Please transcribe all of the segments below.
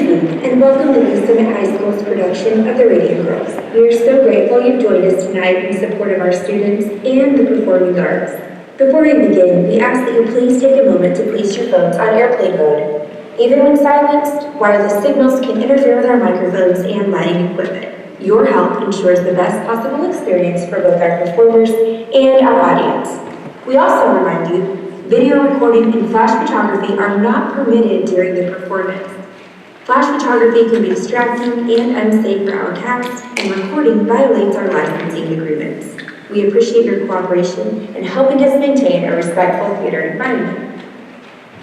evening, and welcome to Lee Summit High School's production of the Radium Girls. We are so grateful you've joined us tonight in support of our students and the performing arts. Before we begin, we ask that you please take a moment to place your phones on airplane mode. Even when silenced, wireless signals can interfere with our microphones and lighting equipment. Your help ensures the best possible experience for both our performers and our audience. We also remind you, video recording and flash photography are not permitted during the performance. Flash photography can be distracting and unsafe for our cast, and recording violates our licensing agreements. We appreciate your cooperation in helping us maintain a respectful theater environment.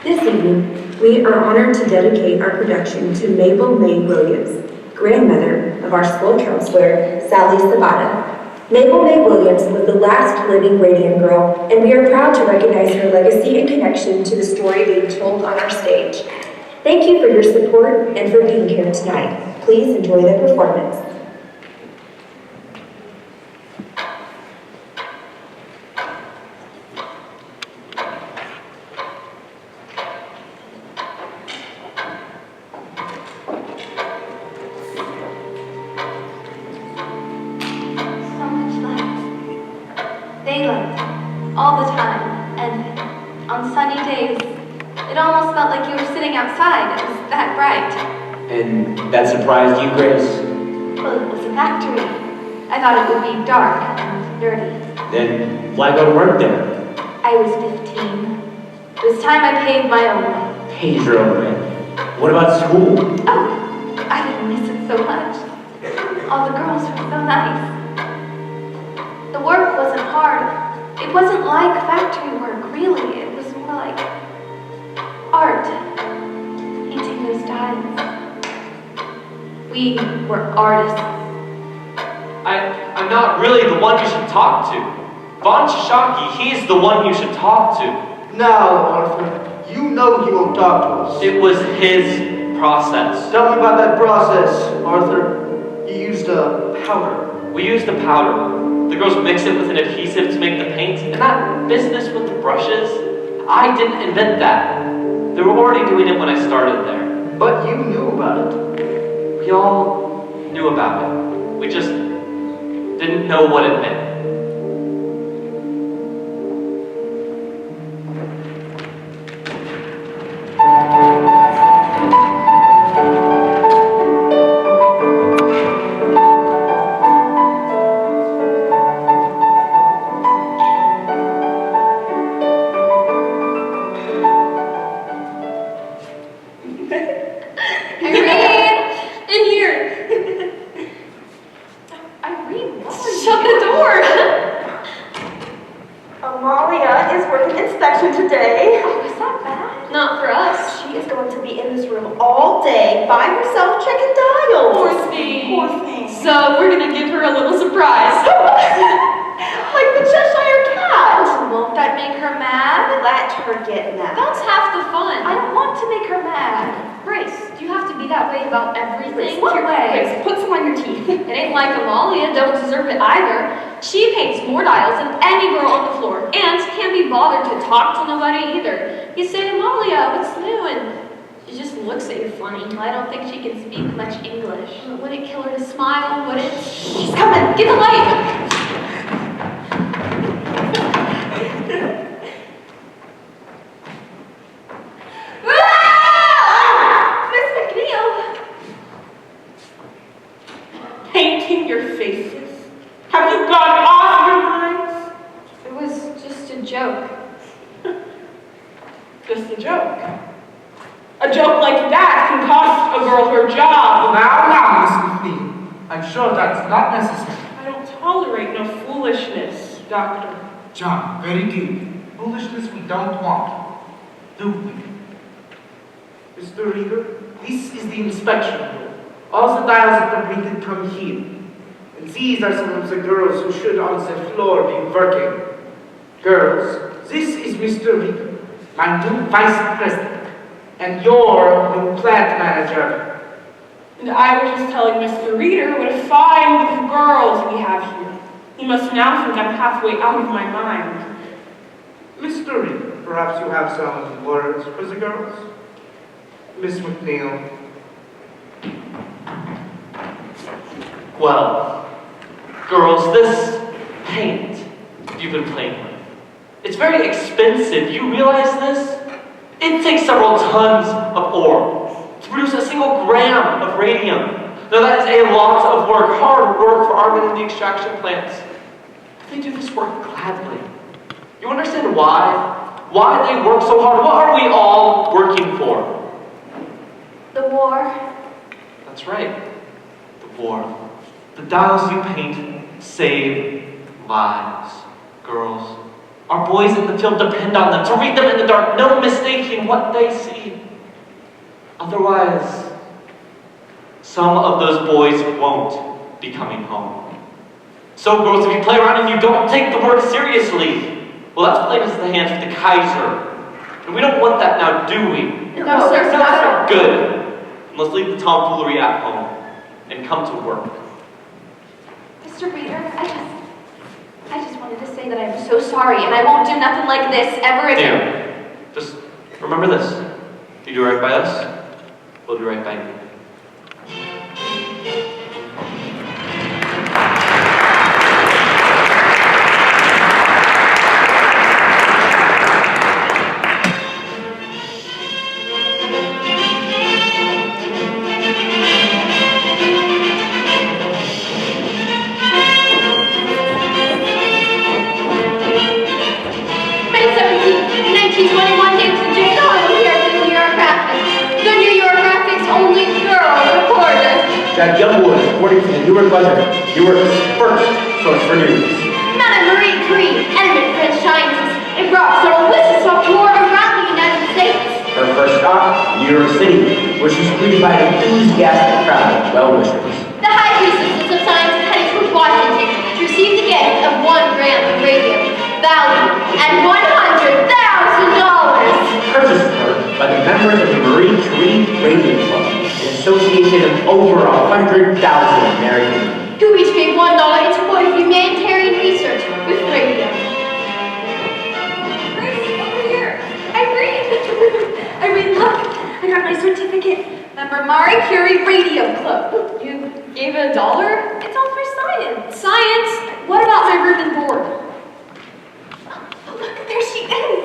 This evening, we are honored to dedicate our production to Mabel May Williams, grandmother of our school counselor, Sally Sabata. Mabel May Williams was the last living Radium Girl, and we are proud to recognize her legacy and connection to the story being told on our stage. Thank you for your support and for being here tonight. Please enjoy the performance. Daylight, all the time, and on sunny days, it almost felt like you were sitting outside. It was that bright. And that surprised you, Grace? Well, it was a factory. I thought it would be dark and dirty. Then why go to work there? I was 15. It was time I paved my own way. Paved your own way. What about school? Oh, I didn't miss it so much. All the girls were so nice. The work wasn't hard. It wasn't like factory work, really. It was more like art. Painting those tiles. We were artists. I'm not really the one you should talk to. Von Shishaki, he's the one you should talk to. Now, Arthur, you know he won't talk to us. It was his process. Tell me about that process, Arthur. You used a powder. We used the powder. The girls mix it with an adhesive to make the paint, and that business with the brushes, I didn't invent that. They were already doing it when I started there. But you knew about it. We all knew about it. We just didn't know what it meant. Talk to nobody either. You say, Amalia, what's new? And she just looks at you funny. I don't think she can speak much English. Would it kill her to smile? Would it? She's coming! Get the light! Miss McNeil! Painting your faces? Have you gone off your minds? It was just a joke. Just a joke. A joke like that can cost a girl her job. Now, Miss McNeil. I'm sure that's not necessary. I don't tolerate no foolishness, Doctor. John, very deep. Foolishness we don't want. Do we? Mr. Reader, this is the inspection room. All the dials are completed from here. And these are some of the girls who should on the floor be working. Girls, this is Mr. Reader, my new vice president, and your new plant manager. And I was just telling Mr. Reader what a fine group of girls we have here. He must now think I'm halfway out of my mind. Mr. Reader, perhaps you have some words for the girls? Miss McNeil. Well, girls, this paint you've been playing with, it's very expensive. You realize this? It takes several tons of ore to produce a single gram of radium. Now that is a lot of work, hard work for our men in the extraction plants. They do this work gladly. You understand why? Why they work so hard? What are we all working for? The war. That's right. The war. The dials you paint save lives. Girls. Our boys in the field depend on them to read them in the dark, no mistaking what they see. Otherwise, some of those boys won't be coming home. So girls, if you play around and you don't take the work seriously, well, that's playing into the hands of the Kaiser. And we don't want that now, do we? No, sir, not at all. Good. Let's leave the tomfoolery at home and come to work. Mr. Reader, I just wanted to say that I'm so sorry and I won't do nothing like this ever again. Dear, just remember this. You do right by us, we'll do right by you. May 17th, 1921, Davidson J. Doyle here for the New York Graphics. The New York Graphics only girl reporter. Jack Youngwood, according to the Newark Ledger, Newark's first source for news. Madame Marie Curie, eminent French scientist, and brought several whistle tour around the United States. Her first stop, New York City, where she's greeted by an enthusiastic crowd of well-wishers. The high priestesses of science headed towards Washington to receive the gift of 1 gram of radium, valued at $100,000. Purchased for her by the members of the Marie Curie Radium Club, an association of over 100,000 Americans. Who each gave $1 in support of humanitarian research with radium. Grace, over here. Irene, look, I got my certificate. Member Marie Curie Radium Club. You gave it $1? It's all for science. Science? What about my room and board? Oh, look, there she is.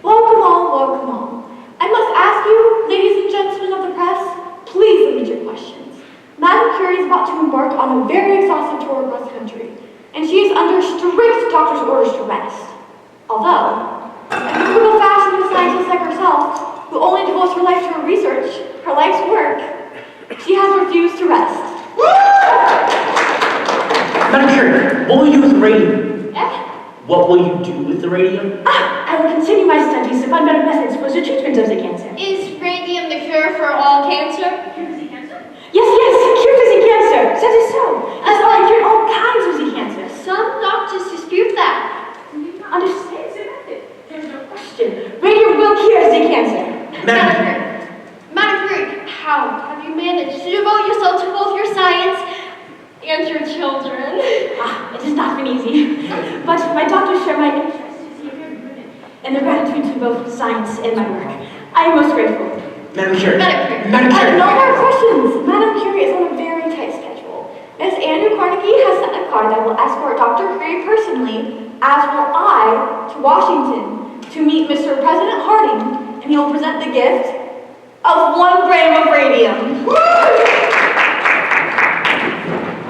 Welcome all. I must ask you, ladies and gentlemen of the press, please limit your questions. Madame Curie is about to embark on a very exhaustive tour across the country, and she is under strict doctor's orders to rest. Although, in the typical fashion of a scientist like herself, who only devotes her life to her research, her life's work, she has refused to rest. Madam Curie, what will you do with the radium? Eh? What will you do with the radium? I will continue my studies to find better methods for the treatment of the cancer. Is radium the cure for all cancer? Yes, cure the cancer. That is so. That's why I cure all kinds of the cancer. Some doctors dispute that. Understand the method. There's no question. Radium will cure the cancer. Madame Curie, how have you managed to devote yourself to both your science and your children? It has not been easy. But my doctors share my interest and their gratitude to both science and my work. I am most grateful. Madam Curie. Madam Curie. No more questions. Madame Curie is on a very tight schedule. Miss Andrew Carnegie has sent a car that will escort Dr. Curie personally, as will I, to Washington to meet Mr. President Harding, and he will present the gift of 1 gram of radium.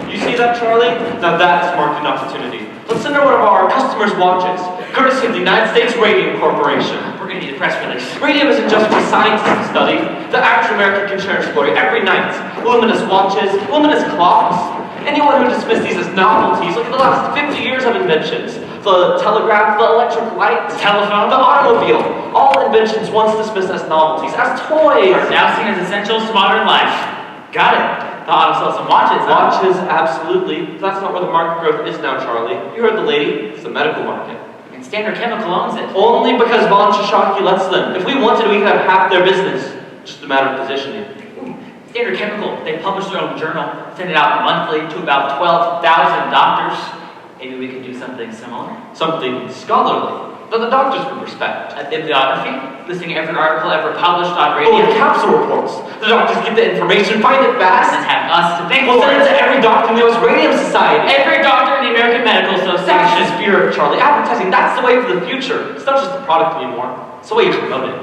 You see that, Charlie? Now that's market opportunity. Let's send her one of our customers' watches, courtesy of the United States Radium Corporation. We're going to need a press release. Radium isn't just for scientists to study. The average American can cherish glory every night. Luminous watches, luminous clocks. Anyone who dismissed these as novelties, look at the last 50 years of inventions. The telegraph, the electric light, The telephone. the automobile. All inventions once dismissed as novelties, as toys. Are now seen as essentials to modern life. Got it. Thought I'll sell some watches. huh? Watches, absolutely. But that's not where the market growth is now, Charlie. You heard the lady. It's the medical market. And Standard Chemical owns it. Only because Von Shishaki lets them. If we wanted, we could have half their business. Just a matter of positioning. Standard Chemical, they publish their own journal, send it out monthly to about 12,000 doctors. Maybe we could do something similar. Something scholarly. that the doctors would respect. A bibliography, listing every article ever published on Oh, radio. and capsule reports. The doctors get the information, find it And fast. have us to thank We'll for send it it. to every doctor in the U.S. Radium Society. Every doctor in the American Medical That's Association. the spirit, Charlie. Advertising, that's the way for the future. It's not just a product anymore. It's the way you promote it.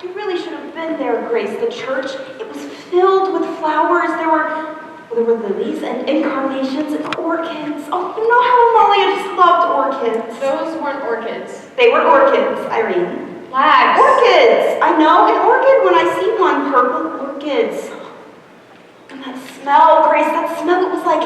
You really should have been there, Grace. The church, it was filled with flowers. There were lilies and incarnations and orchids. Oh, you know how Amalia just loved orchids. Those weren't orchids. They were orchids, Irene. Flags. Orchids! I know, an orchid when I see one. Purple orchids. And that smell, Grace, that smell, it was like,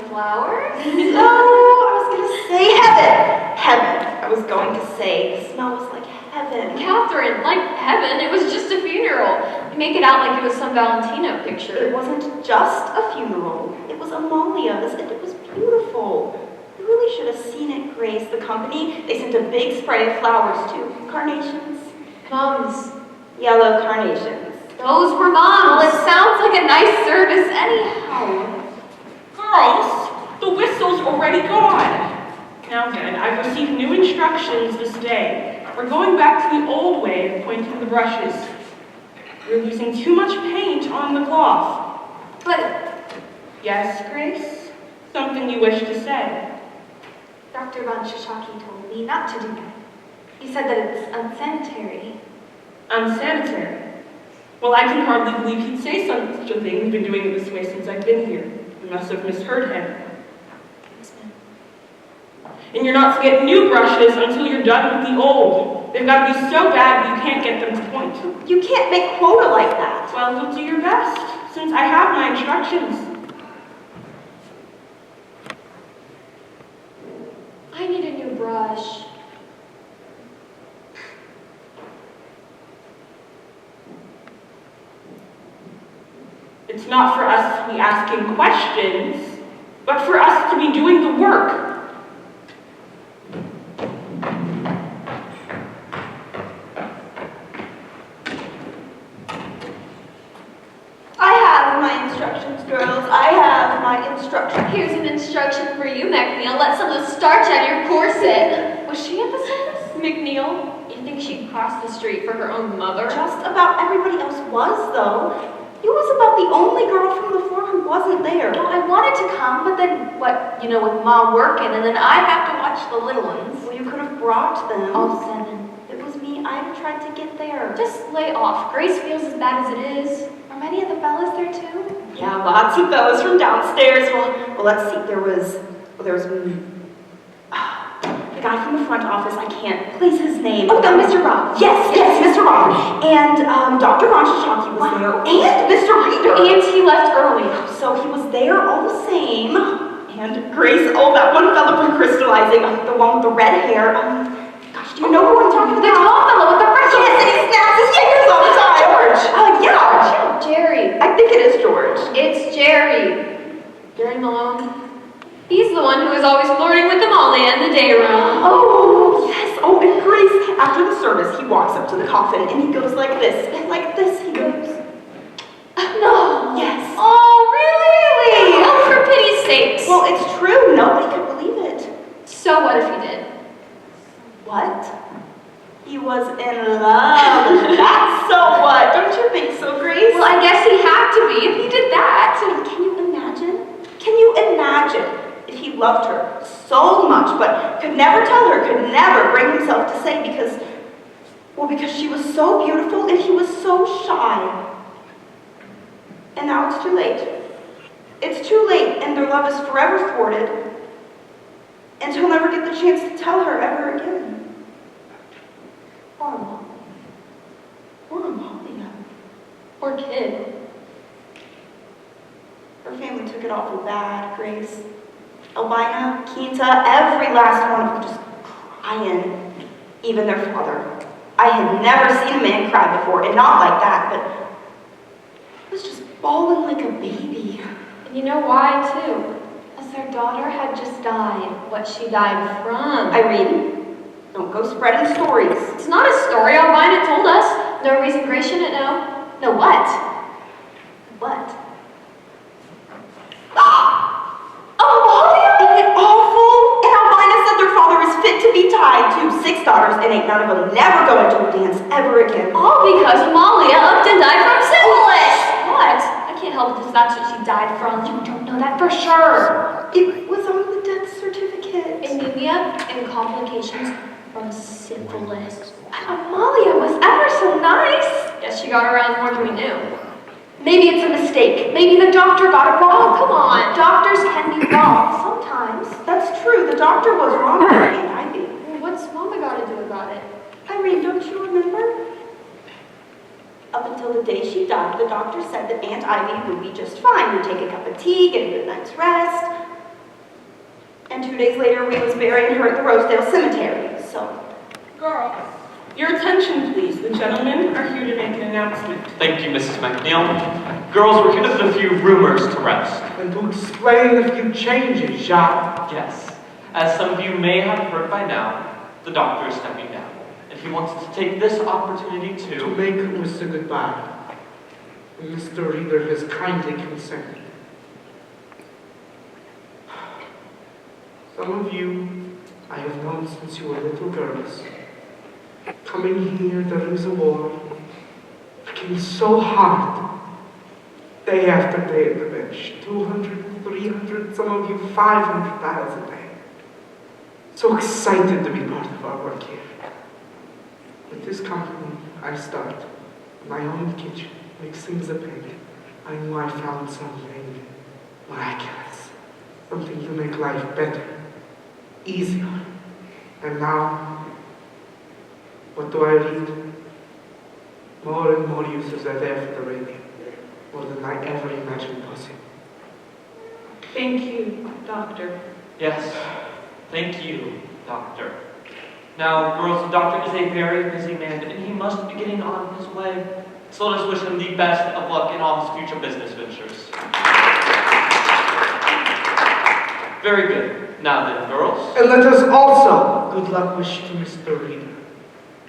Flowers? no, I was going to say heaven. Heaven, I was going to say. The smell was like heaven. Catherine, like heaven, it was just a funeral. You make it out like it was some Valentino It picture. wasn't just a funeral. It was Amalia's, and it was beautiful. You really should have seen it, Grace. The company, they sent a big spray of flowers, too. Carnations. Mums. Yellow carnations. Those were moms. Well, it sounds like a nice service anyhow. Girls, the whistle's already gone. Now then, I've received new instructions this day. We're going back to the old way of pointing the brushes. We're losing too much paint on the cloth. But Yes, Grace? Something you wish to say? Dr. Von Shishaki told me not to do that. He said that it's unsanitary. Unsanitary. Well, I can hardly believe he'd say such a thing. We've been doing it this way since I've been here. You must have misheard him. And you're not to get new brushes until you're done with the old. They've got to be so bad you can't get them to point. You can't make quota like that. Well, you'll do your best, since I have my instructions. I need a new brush. It's not for us to be asking questions, but for us to be doing the work. I have my instructions, girls. I have my instructions. Here's an instruction for you, McNeil. Let some of the starch out of your corset. Was she at the service? McNeil, you think she'd cross the street for her own mother? Just about everybody else was, though. You was about the only girl from the floor who wasn't there. Well, I wanted to come, but then, with Mom working, and then I have to watch the little ones. Well, you could have brought them. I'll send them. It was me. I tried to get there. Just lay off. Grace feels as bad as it is. Are many of the fellas there too? Yeah, lots of fellas from downstairs. Well, let's see. There was the guy from the front office. I can't place his name. Oh, no, Mr. Rob. Yes, Mr. Rob. And Dr. Von Shishaki was there. And Mr. Reader. And he left early. So he was there all the same. And Grace, that one fella from Crystallizing, the one with the red hair. Gosh, do you know who I'm talking about? The tall fellow with the freckles. Yes, and he snaps his fingers all the time. George. Yeah. Jerry. I think it is George. It's Jerry. Jerry Malone. He's the one who is always flirting with Amalia in the day room. Oh, yes. Oh, and Grace, after the service, he walks up to the coffin and he goes like this. And like this, he goes. No. Yes. Oh, really? Oh, for pity's sakes. Well, it's true. Nobody could believe it. So what if he did? What? He was in love. That's so what? Don't you think so, Grace? Well, I guess he had to be if he did that. And can you imagine? Can you imagine if he loved her so much, but could never tell her, could never bring himself to say because she was so beautiful and he was so shy. And now it's too late. It's too late, and their love is forever thwarted, and he'll never get the chance to tell her ever again. Poor Amalia. Poor Amalia. Poor kid. Her family took it awful bad, Grace. Albina, Quinta, every last one of them just crying. Even their father. I had never seen a man cry before, and not like that, but he was just bawling like a baby. And you know why, too? As their daughter had just died. What she died from. Irene, don't go spreading stories. It's not a story. Our vine had told us. No reason Grace shouldn't know. No, what? What? Amalia! Isn't it awful? And Albina said their father is fit to be tied to 6 daughters, and ain't none of them never going to a dance ever again. All because Amalia upped and died from syphilis. What? I can't help it if that's what she died from. You don't know that for sure. It was on the death certificate. Anemia and complications from syphilis. Amalia was ever so nice. Guess she got around more than we knew. Maybe it's a mistake. Maybe the doctor got it wrong. Oh, come on. Doctors can be wrong sometimes. That's true. The doctor was wrong about Aunt Ivy. Well, what's Mama got to do about it? Irene, don't you remember? Up until the day she died, the doctor said that Aunt Ivy would be just fine. Would take a cup of tea, get a good night's rest. And 2 days later, we was burying her at the Rosedale Cemetery, so... Girls, your attention, please. The gentlemen are here to make an announcement. Thank you, Mrs. McNeil. Girls, we're here to put a few rumors to rest. And to explain a few changes, Jacques. Yes. As some of you may have heard by now, the doctor is stepping down. And he wants to take this opportunity To make Mr. Goodbye. Mr. Reader has kindly consented. Some of you I have known since you were little girls. Coming here, there is a war. Working so hard. Day after day at the bench. 200, 300, some of you 500 dials a day. So excited to be part of our work here. With this company, I start my own kitchen, makes things a penny. I knew I found something miraculous. Something to make life better, easier. And now, what do I read? More and more uses are there for the radio. More than I ever imagined possible. Thank you, Doctor. Yes. Thank you, Doctor. Now, girls, the doctor is a very busy man, and he must be getting on his way. So let us wish him the best of luck in all his future business ventures. Very good. Now then, girls. And let us also good luck wish to Mr. Reader.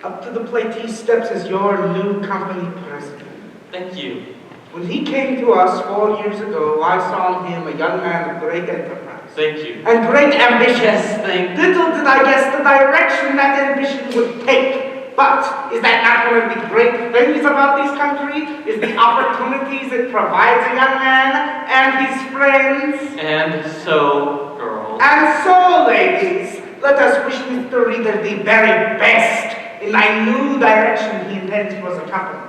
Up to the plate he steps as your new company president. Thank you. When he came to us 4 years ago, I saw in him a young man of great enterprise. Thank you. And great ambition. Yes, thank you. Little did I guess the direction that ambition would take. But is that not one of the great things about this country? Is the opportunities it provides a young man and his friends? And so, girls. And so, ladies, let us wish Mr. Reader the very best in my new direction he intends for the company.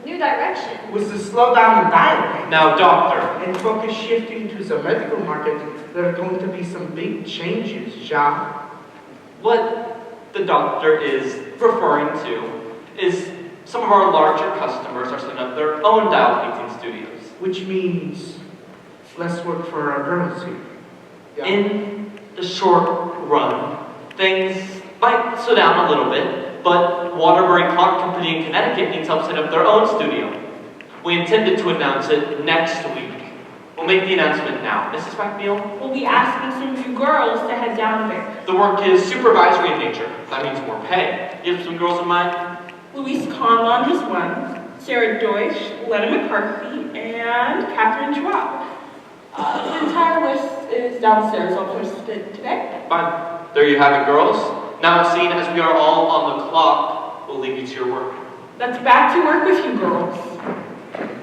New direction. Was to slow down the dial. Now, doctor. And focus shifting to the medical market, there are going to be some big changes, Jacques. What the doctor is referring to is some of our larger customers are setting up their own dial painting studios. Which means less work for our girls here. Yeah. In the short run, things might slow down a little bit, but Waterbury Clock Company in Connecticut needs help set up their own studio. We intended to announce it next week. We'll make the announcement now. Mrs. McNeil? We'll be asking some of you girls to head down there. The work is supervisory in nature. That means more pay. You have some girls in mind? Louise Conlon is one, Sarah Deutsch, Lena McCarthy, and Catherine Schwab. The entire list is downstairs. I'll post it today. Fine. There you have it, girls. Now, seeing as we are all on the clock, we'll leave you to your work. Let's back to work with you girls.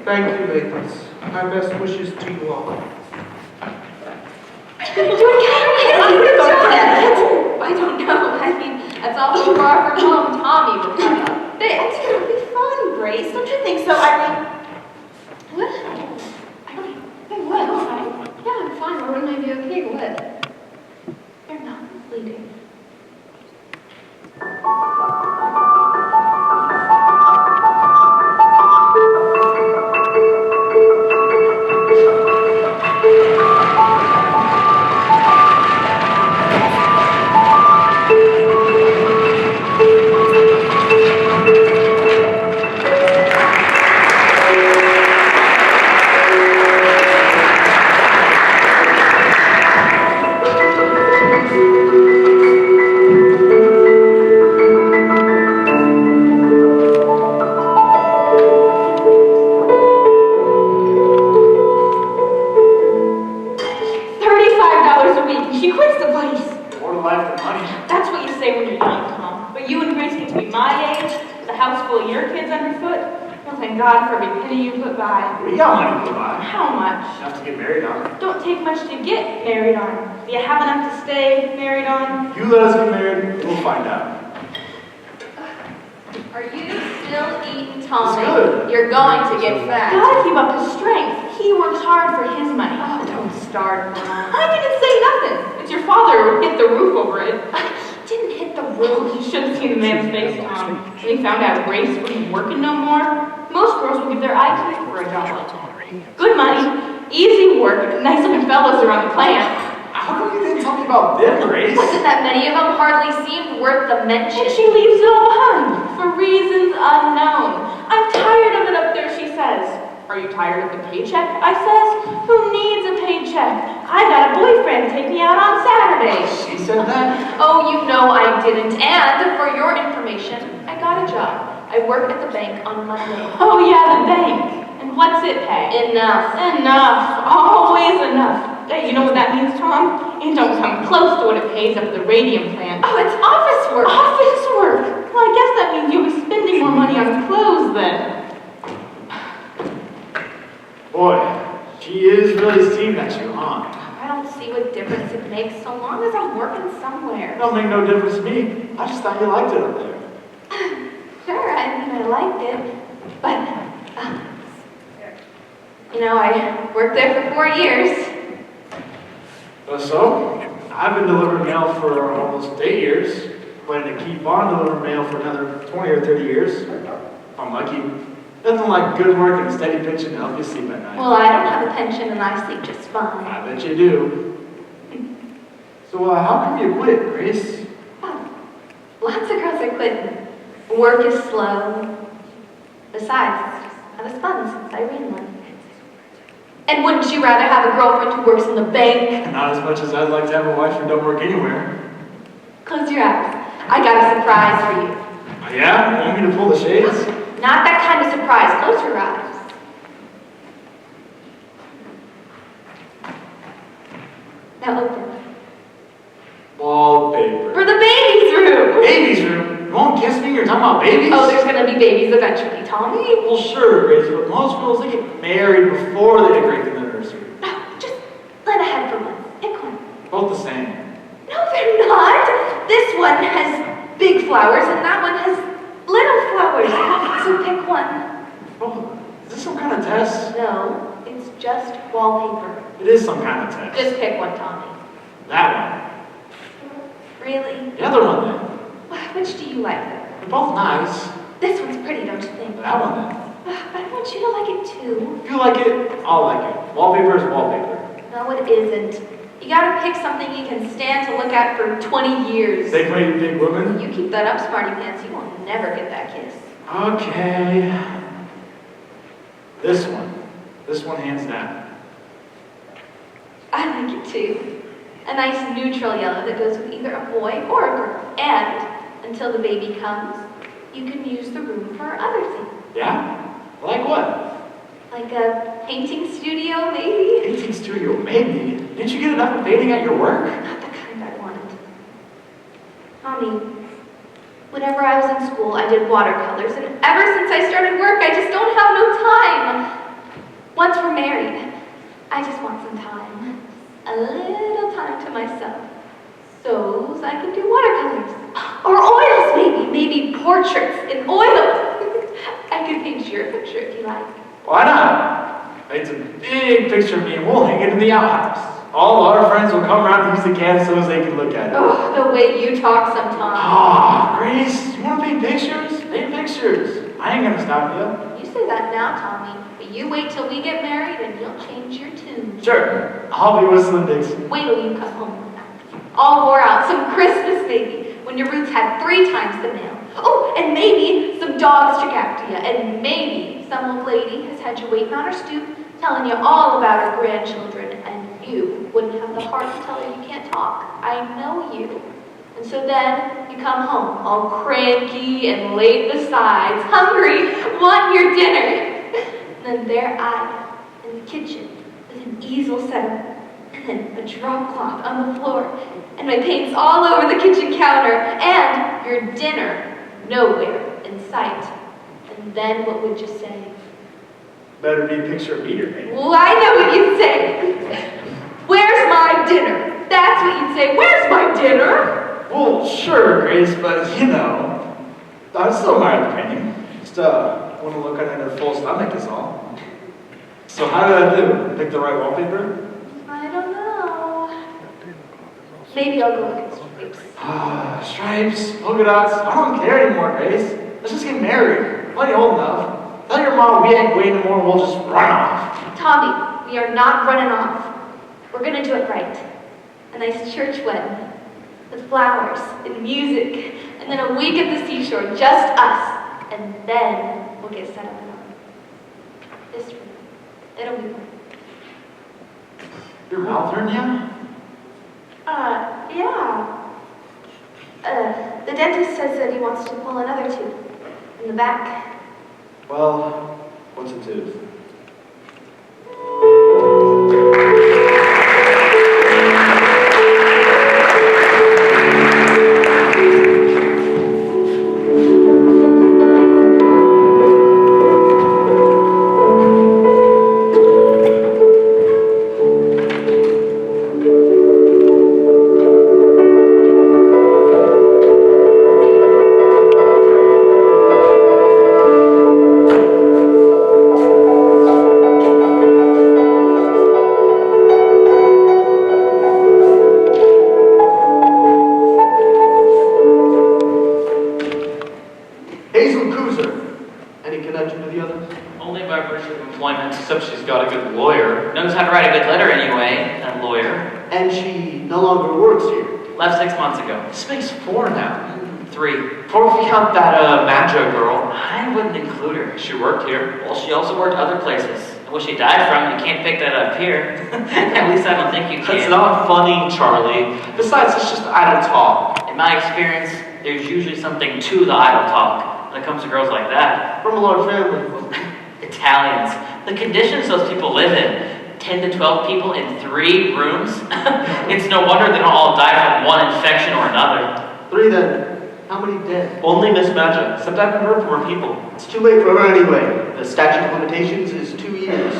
Thank you, ladies. My best wishes to you all. I don't know. I mean, that's awful far from home. Tommy would cut up thick. It's gonna be fun, Grace. Don't you think so, Irene? What? Hey, what? I'm fine. Yeah, I'm fine. Why wouldn't I be okay? What? You're not bleeding. Tom. But you and Grace get to be my age, with a house full of your kids underfoot. Well, thank God for every penny you put by. We got money to put by. How much? Enough to get married on. Don't take much to get married on. Do you have enough to stay married on? You let us get married, we'll find out. Are you still eating, Tommy? It's good. You're going to get fat. Gotta keep up his strength. He works hard for his money. Oh, don't start, Mom. I didn't say nothing. It's your father who hit the roof over it. He didn't hit the roof. You should have seen the man's face, Tom. When he found out Grace wasn't working no more, most girls would give their eye teeth for a job. Good money, easy work, nice looking fellows around the plant. How come you didn't tell me about them, Grace? Wasn't that many of them hardly seemed worth the mention? And she leaves it all behind, for reasons unknown. I'm tired of it up there, she says. Are you tired of the paycheck? I says. Who needs a paycheck? I got a boyfriend to take me out on Saturdays. She said that? Oh, you know I didn't. And for your information, I got a job. I work at the bank on Monday. Oh yeah, the bank. And what's it pay? Enough. Enough. Always enough. Hey, you know what that means, Tom? It don't come close to what it pays up at the radium plant. Oh, it's office work. Office work? Well, I guess that means you'll be spending more money on clothes then. Boy, she is really steaming at you, huh? I don't see what difference it makes so long as I'm working somewhere. It don't make no difference to me. I just thought you liked it up there. Sure, I mean, I liked it, but, I worked there for 4 years. So, I've been delivering mail for almost 8 years. Planning to keep on delivering mail for another 20 or 30 years. If I'm lucky. Nothing like good work and a steady pension to help you sleep at night. Well, I don't have a pension and I sleep just fine. I bet you do. So, how come you quit, Grace? Oh, lots of girls are quitting. Work is slow. Besides, it's not as fun since Irene left. And wouldn't you rather have a girlfriend who works in the bank? Not as much as I'd like to have a wife who don't work anywhere. Close your eyes. I got a surprise for you. Oh, yeah? You want me to pull the shades? Not that kind of surprise. Close your eyes. Now open. Wallpaper. For the baby's room. Baby's room? You won't kiss me? You're talking about babies? Oh, there's gonna be babies eventually, Tommy. Well, sure, Grace, but most girls, they get married before they decorate the nursery. Just plan ahead for once. Pick one. Both the same. No, they're not. This one has big flowers and that one has little flowers. So pick one. Oh, is this some kind of test? No, it's just wallpaper. It is some kind of test. Just pick one, Tommy. That Really? one. The other one, then. Which do you like better? They're both nice. This one's pretty, don't you think? That one, then. But I want you to like it too. If you like it, I'll like it. Wallpaper is wallpaper. No, it isn't. You gotta pick something you can stand to look at for 20 years. They play big women? You keep that up, smarty pants, you will never get that kiss. Okay. This one. This one, hands down. I like it too. A nice neutral yellow that goes with either a boy or a girl. And until the baby comes, you can use the room for other things. Yeah? Like what? Like a painting studio, maybe? Painting studio, maybe. Didn't you get enough of painting at your work? Not the kind I wanted. Tommy, whenever I was in school, I did watercolors, and ever since I started work, I just don't have no time. Once we're married, I just want some time. A little time to myself. So I can do watercolors. Or oils, maybe. Maybe portraits in oils. I could paint your picture if you like. Why not? It's a big picture of me and we'll hang it in the outhouse. All our friends will come around and use the can so they can look at it. Oh, the way you talk sometimes. Ah, Grace, you want to paint pictures? Paint pictures. I ain't gonna stop you. You say that now, Tommy, but you wait till we get married and you'll change your tune. Sure, I'll be whistling Dixie. Wait till you come home. All wore out, some Christmas maybe, when your roots had 3 times the mail. Oh, and maybe some dogs took after you, and maybe some old lady has had you waiting on her stoop, telling you all about her grandchildren, and you wouldn't have the heart to tell her you can't talk. I know you. And so then you come home, all cranky and laid besides, hungry, wanting your dinner. And then there I am, in the kitchen, with an easel set up, and a drop cloth on the floor, and my paint's all over the kitchen counter, and your dinner nowhere in sight. And then what would you say? Better be a picture of me you're painting. Well, I know what you'd say. Where's my dinner? That's what you'd say. Where's my dinner? Well, sure, Grace, but you know, I still admire the painting. Just want to look at it in her full stomach is all. So how did I do? Pick the right wallpaper? I don't know. Maybe I'll go look at Stripes. Stripes, polka dots, I don't care anymore, Grace. Let's just get married. Plenty old enough. Tell your mom we ain't waiting anymore, we'll just run off. Tommy, we are not running off. We're gonna do it right. A nice church wedding with flowers and music, and then a week at the seashore, just us. And then we'll get set up in this room. It'll be fun. Your mouth hernia? Yeah. The dentist says that he wants to pull another tooth in the back. Well, what's a tooth? Except she's got a good lawyer. Knows how to write a good letter anyway, that lawyer. And she no longer works here. Left 6 months ago. This makes 4 now. 3. Before we count that Majo girl. I wouldn't include her. She worked here. Well, she also worked other places. And what she died from, you can't pick that up here. At least I don't think you can. That's not funny, Charlie. Besides, it's just idle talk. In my experience, there's usually something to the idle talk when it comes to girls like that. From a large family. Italians. The conditions those people live in. 10 to 12 people in 3 rooms. It's no wonder they don't all die from one infection or another. 3 then. How many dead? Only Miss Magic, except I haven't heard from her people. It's too late for her anyway. The statute of limitations is 2 years.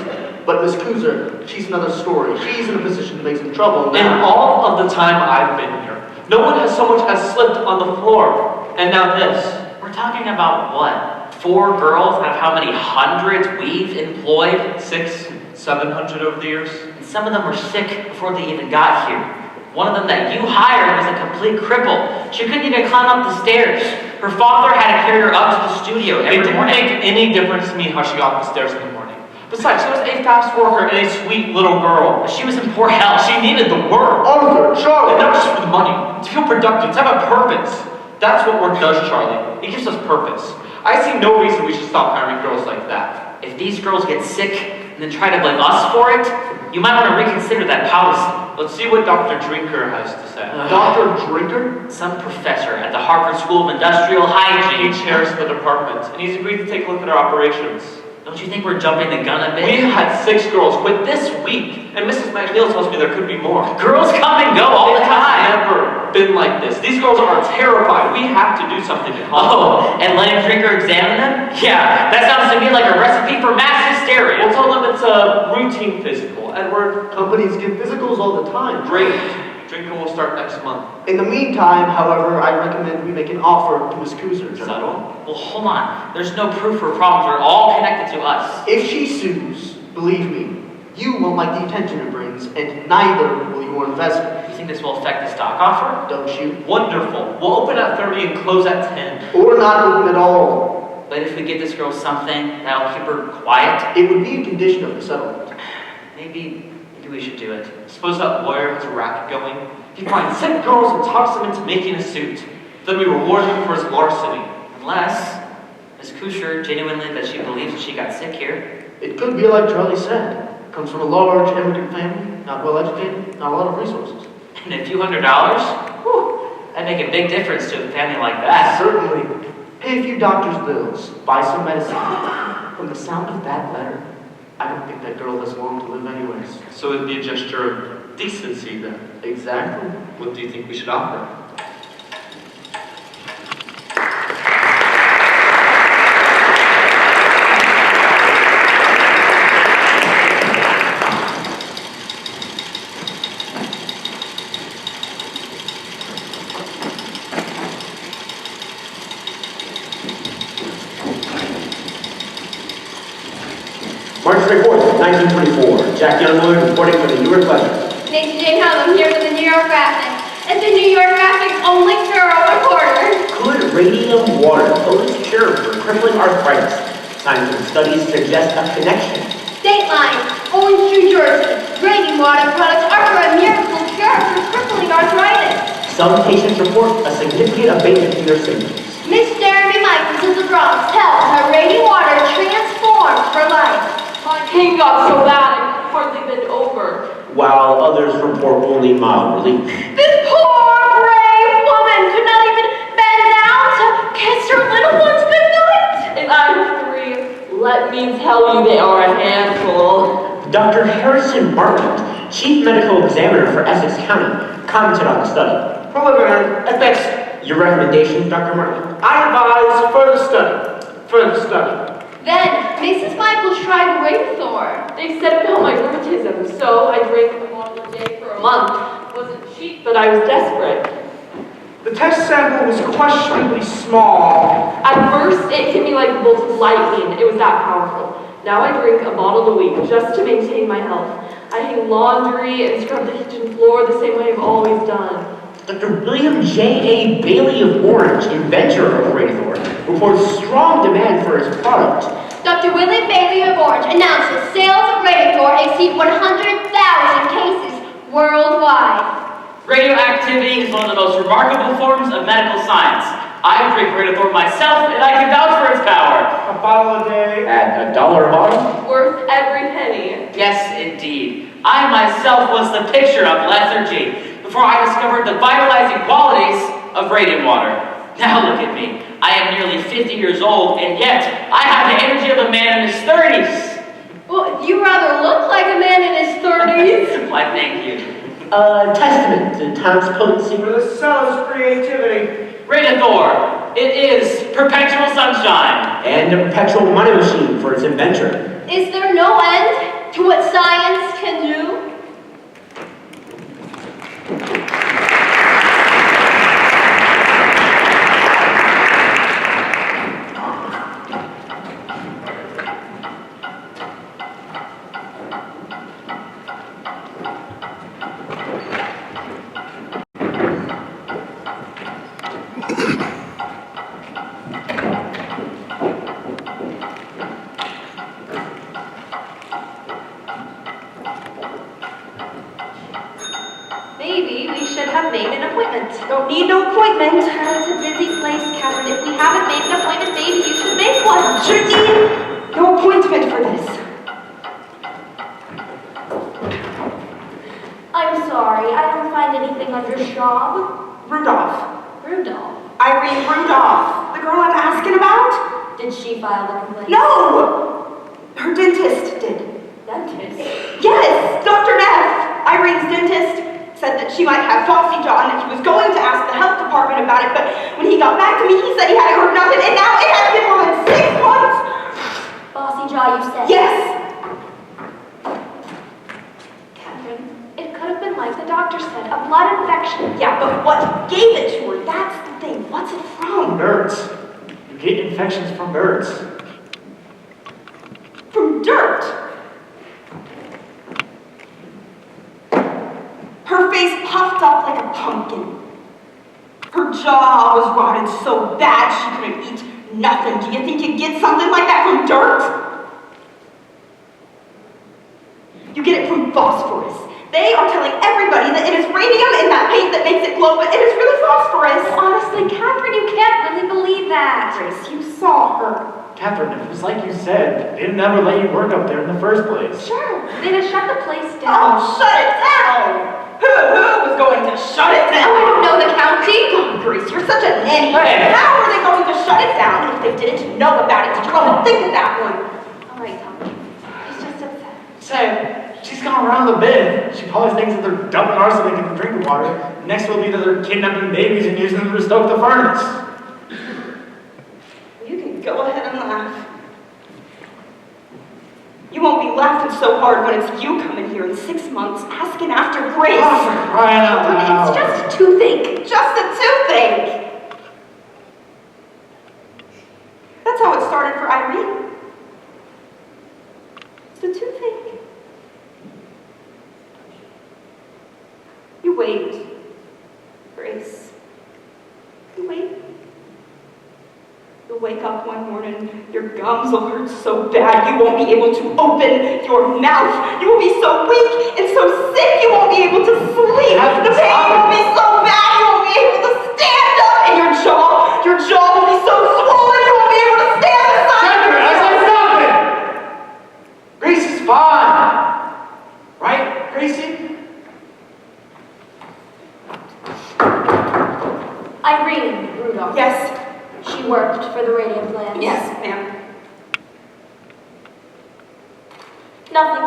But Miss Kuzer, she's another story. She's in a position to make some trouble now. In all of the time I've been here, no one has so much as slipped on the floor. And now this. We're talking about what? 4 girls out of how many hundreds we've employed? 600, 700 over the years. And some of them were sick before they even got here. One of them that you hired was a complete cripple. She couldn't even climb up the stairs. Her father had to carry her up to the studio It every didn't morning. make any difference to me how she got up the stairs in the morning. Besides, she was a fast worker and a sweet little girl. She was in poor health. She needed the work. Arthur, Charlie! And not just for the money. To feel productive, to have a purpose. That's what work does, Charlie. It gives us purpose. I see no reason we should stop hiring girls like that. If these girls get sick and then try to blame us for it, you might want to reconsider that policy. Let's see what Dr. Drinker has to say. Dr. Drinker? Some professor at the Harvard School of Industrial Hygiene. He chairs the department, and he's agreed to take a look at our operations. Don't you think we're jumping the gun a bit? We had 6 girls quit this week, and Mrs. McNeil tells me there could be more. Girls come and go all the It time. has never been like this. These girls are terrified. We have to do something to help. Oh, and letting Drinker examine them? Yeah, that sounds to me like a recipe for mass hysteria. We'll tell them it's a routine physical. Edward, Companies give physicals all the time. great. Drinker will start next month. In the meantime, however, I recommend we make an offer to Miss Kuzer. Subtle? Well, hold on. There's no proof her problems are all connected to us. If she sues, believe me, you won't like the attention it brings, and neither will your investor. You think this will affect the stock offer? Don't you? Wonderful. We'll open at 30 and close at 10. Or not open at all. But if we give this girl something that'll keep her quiet, It would be a condition of the settlement. maybe we should do it. Suppose that lawyer has a racket going. He finds 7 girls and talks them into making a suit. Then we reward him for his larceny. Unless Miss Kusher genuinely that she believes that she got sick here. It could be like Charlie said. Comes from a large immigrant family, not well educated, not a lot of resources. And a few $100s? Whew, that'd make a big difference to a family like that. Certainly. Pay a few doctor's bills, buy some medicine. From the sound of that letter, I don't think that girl has long to live anyways. So it'd be a gesture of decency then. Exactly. What do you think we should offer? March 24th, 1924. Jack Youngwood reporting for the New York Ledger. Nancy Jane Hellum here for the New York Graphic. It's the New York Graphic's only thorough reporter. Could radium water pose cure for crippling arthritis? Scientific studies suggest a connection. Dateline, Orange, New Jersey. Radium water products offer a miracle cure for crippling arthritis. Some patients report a significant abatement in their symptoms. Miss Jeremy Michaels of the Bronx tells her radium water transforms her life. My pain got so bad I could hardly bend over. While others report only mild relief. This poor, brave woman could not even bend down to kiss her little ones goodnight. And I'm 3. Let me tell you, they are a handful. Dr. Harrison Martland, Chief Medical Examiner for Essex County, commented on the study. Preliminary ethics. Your recommendations, Dr. Martland? I advise further study. Further study. Then, Mrs. Michaels tried Raythor. They said it helped my rheumatism, so I drank a bottle a day for a month. It wasn't cheap, but I was desperate. The test sample was questionably small. At first, it hit me like a bolt of lightning. It was that powerful. Now I drink a bottle a week just to maintain my health. I hang laundry and scrub the kitchen floor the same way I've always done. Dr. William J.A. Bailey of Orange, inventor of Raythor, reports strong demand for his product. Dr. William Bailey of Orange announces sales of Raythor exceed 100,000 cases worldwide. Radioactivity is one of the most remarkable forms of medical science. I drink Radium myself, and I can vouch for its power. A bottle a day. At $1 a bottle? Worth every penny. Yes, indeed. I myself was the picture of lethargy before I discovered the vitalizing qualities of radium water. Now look at me. I am nearly 50 years old, and yet I have the energy of a man in his 30s. Well, you rather look like a man in his 30s. Why, thank you. Testament to time's potency. For the seller's creativity. Radiator. It is perpetual sunshine. And a perpetual money machine for its inventor. Is there no end to what science can do? Maybe we should have made an appointment. Don't need no appointment. It's a busy place, Catherine. If we haven't made an appointment, maybe you should make one. Should need no appointment for this. I'm sorry, I don't find anything under Schwab. Rudolph. Rudolph. Irene Rudolph. The girl I'm asking about? Did she file the complaint? No! Her dentist did. Dentist? Yes! Dr. Neff, Irene's dentist, said that she might have Fossy Jaw and that he was going to ask the health department about it, but when he got back to me, he said he hadn't heard nothing, and now it has been more than 6 months! Bossy Jaw, you said? Yes! Catherine, it could have been like the doctor said, a blood infection. Yeah, but what gave it to her? That's the thing. What's it from? Birds. You get infections from birds. From dirt. Her face puffed up like a pumpkin. Her jaw was rotted so bad she couldn't eat nothing. Do you think you'd get something like that from dirt? You get it from phosphorus. They are telling everybody that it is radium in that paint that makes it glow, but it is really phosphorus. Honestly, Catherine, you can't really believe that. Grace, you saw her. Catherine, it was like you said. They didn't ever let you work up there in the first place. Sure, they just shut the place down. Oh, shut it down! Who was going to shut it down? Oh, I don't know the county. Oh, Grace, you're such a nanny. Hey. How are they going to shut it down if they didn't know about it? Did you ever think of that one? All right, Tommy. He's just upset. Say, she She's gone around the bend. She probably thinks that they're dumping arsenic in the drinking water. Next will be that they're kidnapping babies and using them to stoke the furnace. You can go ahead and laugh. You won't be laughing so hard when it's you coming here in 6 months asking after Grace. Oh, for crying out loud. It's just a toothache. Just a toothache. That's how it started for Irene. It's a toothache. You wait, Grace. You wait. You'll wake up one morning, your gums will hurt so bad you won't be able to open your mouth. You will be so weak and so sick you won't be able to sleep. The pain will be so bad you won't be able to stand up, and your jaw will be so swollen you won't be able to stand beside Catherine, I said stop it! Grace is fine. Right, Gracie? Irene Rudolph. Yes. She worked for the Radium Girls. Yes, ma'am. Nothing.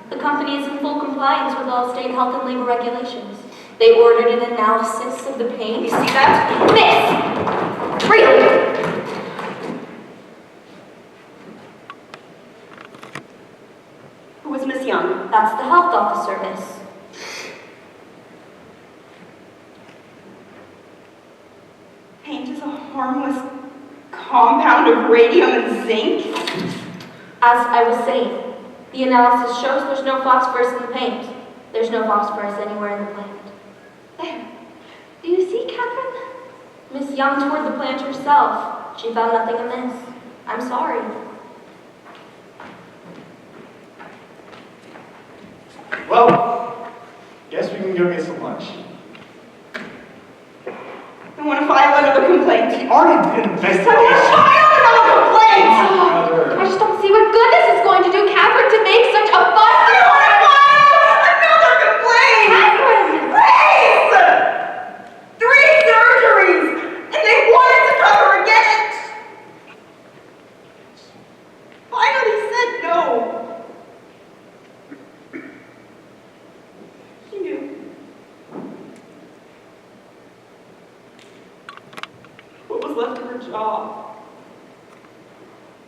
The company is in full compliance with all state health and labor regulations. They ordered an analysis of the paint. You see that? Miss! Really? Who was Miss Young? That's the health officer, miss. Paint is a harmless compound of radium and zinc? As I was saying, the analysis shows there's no phosphorus in the paint. There's no phosphorus anywhere in the plant. There. Do you see, Catherine? Miss Young toured the plant herself. She found nothing amiss. I'm sorry. Well, guess we can go get some lunch. I want to file another complaint. He already did an I investigation. want to file another complaint! Brother. I just don't see what good this is going to do, Catherine, to make such a fuss. I want to file another complaint! Catherine! Grace! 3 surgeries! And they wanted to cover again! Finally said no. She knew. What was left of her jaw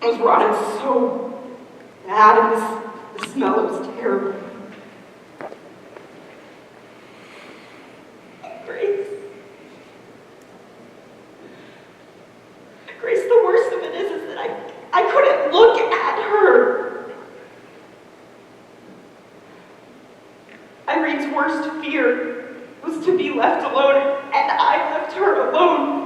was rotted so bad, and the smell was terrible. Grace, the worst of it is that I couldn't look at her. Irene's worst fear was to be left alone, and I left her alone.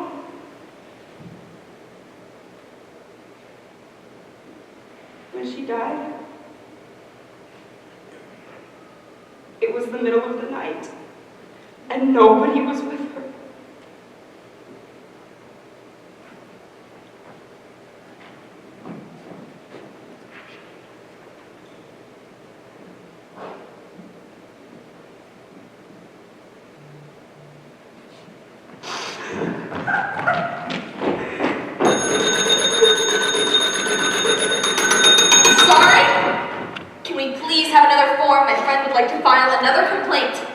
When she died, it was the middle of the night, and nobody was with her.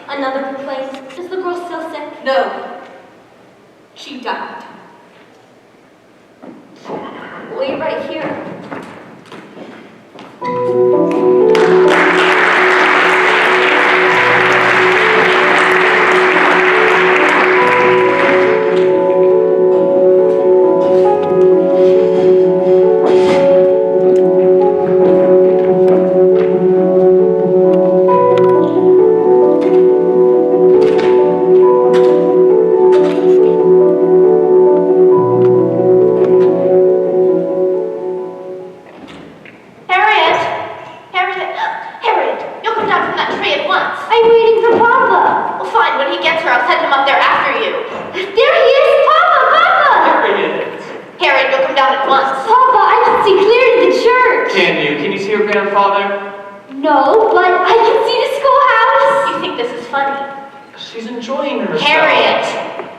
Another complaint. Is the girl still sick? No. She died. Wait right here. No, but I can see the schoolhouse. You think this is funny? She's enjoying herself. Harriet!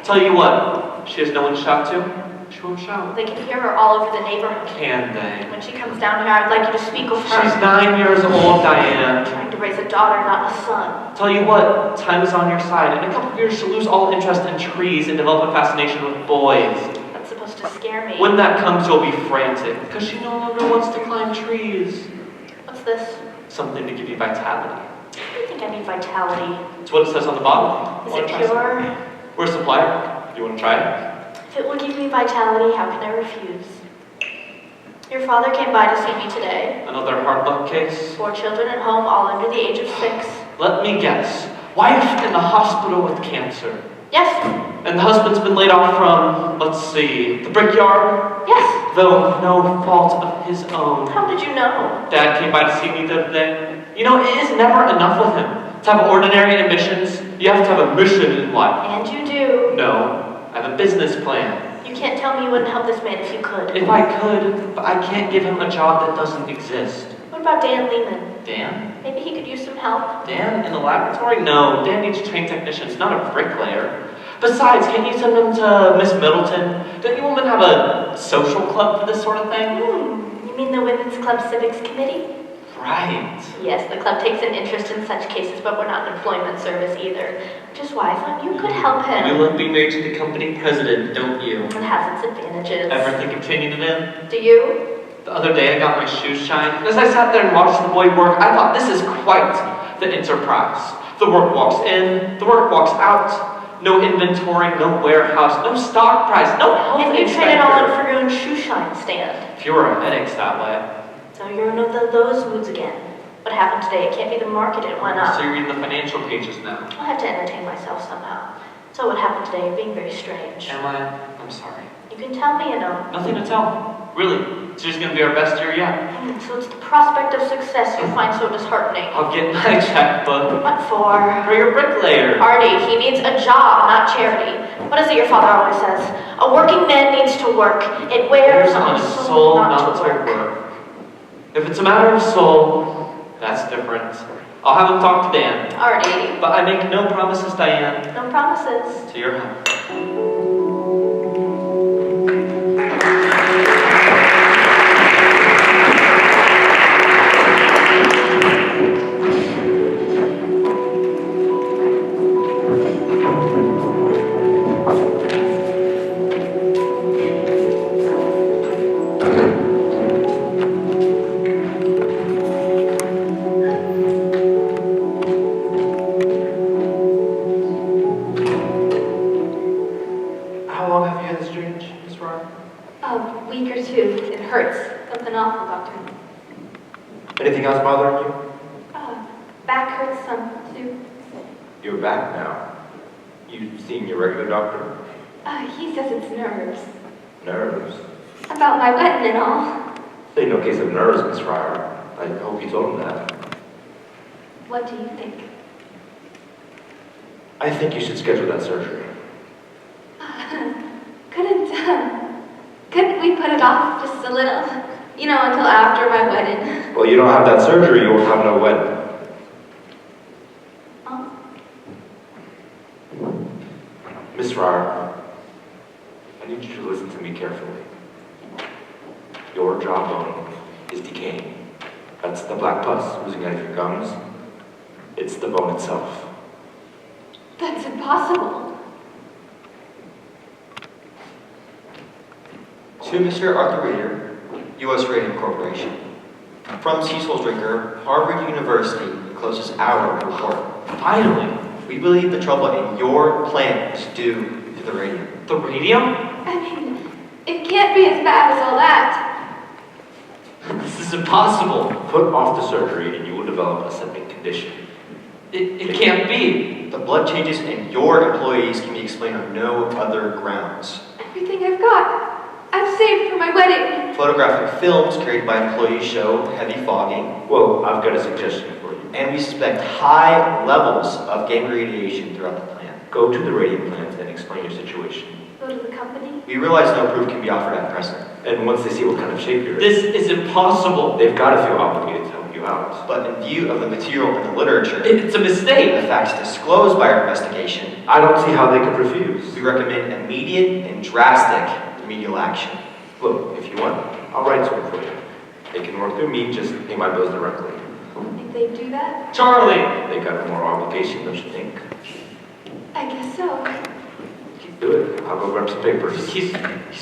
Tell you what, she has no one to shop to. Sure shall. They can hear her all over the neighborhood. Can they? When she comes down here, I'd like you to speak with her. She's 9 years old, Diane. I'm trying to raise a daughter, not a son. Tell you what, time is on your side. In a couple of years, she'll lose all interest in trees and develop a fascination with boys. That's supposed to scare me. When that comes, you'll be frantic, because she no longer wants to climb trees. What's this? Something to give you vitality. I think I need vitality. It's what it says on the bottle. Is Wanna it try some? pure? We're a supplier. You want to try it? If it will give me vitality, how can I refuse? Your father came by to see me today. Another hard luck case? 4 children at home, all under the age of 6. Let me guess. Wife in the hospital with cancer. Yes, And the husband's been laid off from, let's see, the brickyard? yes. Though no fault of his own. How did you know? Dad came by to see me the other day. You know, it is never enough with him. To have ordinary ambitions, you have to have a mission in life. And you do. No, I have a business plan. You can't tell me you wouldn't help this man if you could. If I could, but I can't give him a job that doesn't exist. What about Dan Lehman? Dan? Maybe he could use some help. Dan in the laboratory? No, Dan needs trained technicians, not a bricklayer. Besides, can't you send him to Miss Middleton? Don't you women have a social club for this sort of thing? You mean the Women's Club Civics Committee? Right. Yes, the club takes an interest in such cases, but we're not an employment service either. Which is why I thought you could help him. You love being married to the company president, don't you? It has its advantages. Ever think of changing it in? Do you? The other day I got my shoes shined. As I sat there and watched the boy work, I thought this is quite the enterprise. The work walks in, the work walks out. No inventory, no warehouse, no stock price, no health And you inspector. trade it all in for your own shoe shine stand. Fewer headaches that way. So you're in those moods again. What happened today? It can't be the market, it went up. So you're reading the financial pages now. I'll have to entertain myself somehow. So what happened today? You're being very strange. Am I? I'm sorry. You can tell me, you know. Nothing to tell. Really. It's just gonna be our best year yet. So it's the prospect of success you find so disheartening. I'll get my checkbook. What for? For your bricklayer. Artie, he needs a job, not charity. What is it your father always says? A working man needs to work. It wears on his soul not to work. If it's a matter of soul, that's different. I'll have him talk to Dan. Artie. But I make no promises, Diane. No promises. To your help. A week or two. It hurts. Something awful, Doctor. Anything else bothering you? Back hurts some, too. You're back now. You seen your regular doctor? He says it's nerves. Nerves? About my wedding and all. Ain't no case of nerves, Miss Fryer. I hope you told him that. What do you think? I think you should schedule that surgery. Couldn't we put it off just a little? You know, until after my wedding. Well, you don't have that surgery, you won't have no wedding. Oh? Miss Fryer, I need you to listen to me carefully. Your jawbone is decaying. That's the black pus oozing out of your gums. It's the bone itself. That's impossible. To Mr. Arthur Reeder, U.S. Radium Corporation. From Cecil's Drinker, Harvard University closes our report. Finally! We believe the trouble in your plant is due to the radium. The radium? I mean, it can't be as bad as all that. This is impossible. Put off the surgery and you will develop a septic condition. It can't be. The blood changes in your employees can be explained on no other grounds. Everything I've got. I've saved for my wedding. Photographic films created by employees show heavy fogging. Well, I've got a suggestion for you. And we suspect high levels of gamma radiation throughout the plant. Go to the radium plant and explain your situation. Go to the company. We realize no proof can be offered at present. And once they see what kind of shape you're in, This is impossible. they've got to feel obligated to help you out. But in view of the material in the literature, It's a mistake. and the facts disclosed by our investigation, I don't see how they could refuse. we recommend immediate and drastic remedial action. Look, if you want, I'll write to them for you. They can work through me, just pay my bills directly. Think they'd do that? Charlie! They got a more obligation, don't you think? I guess so. Do it. I'll go grab some papers. He's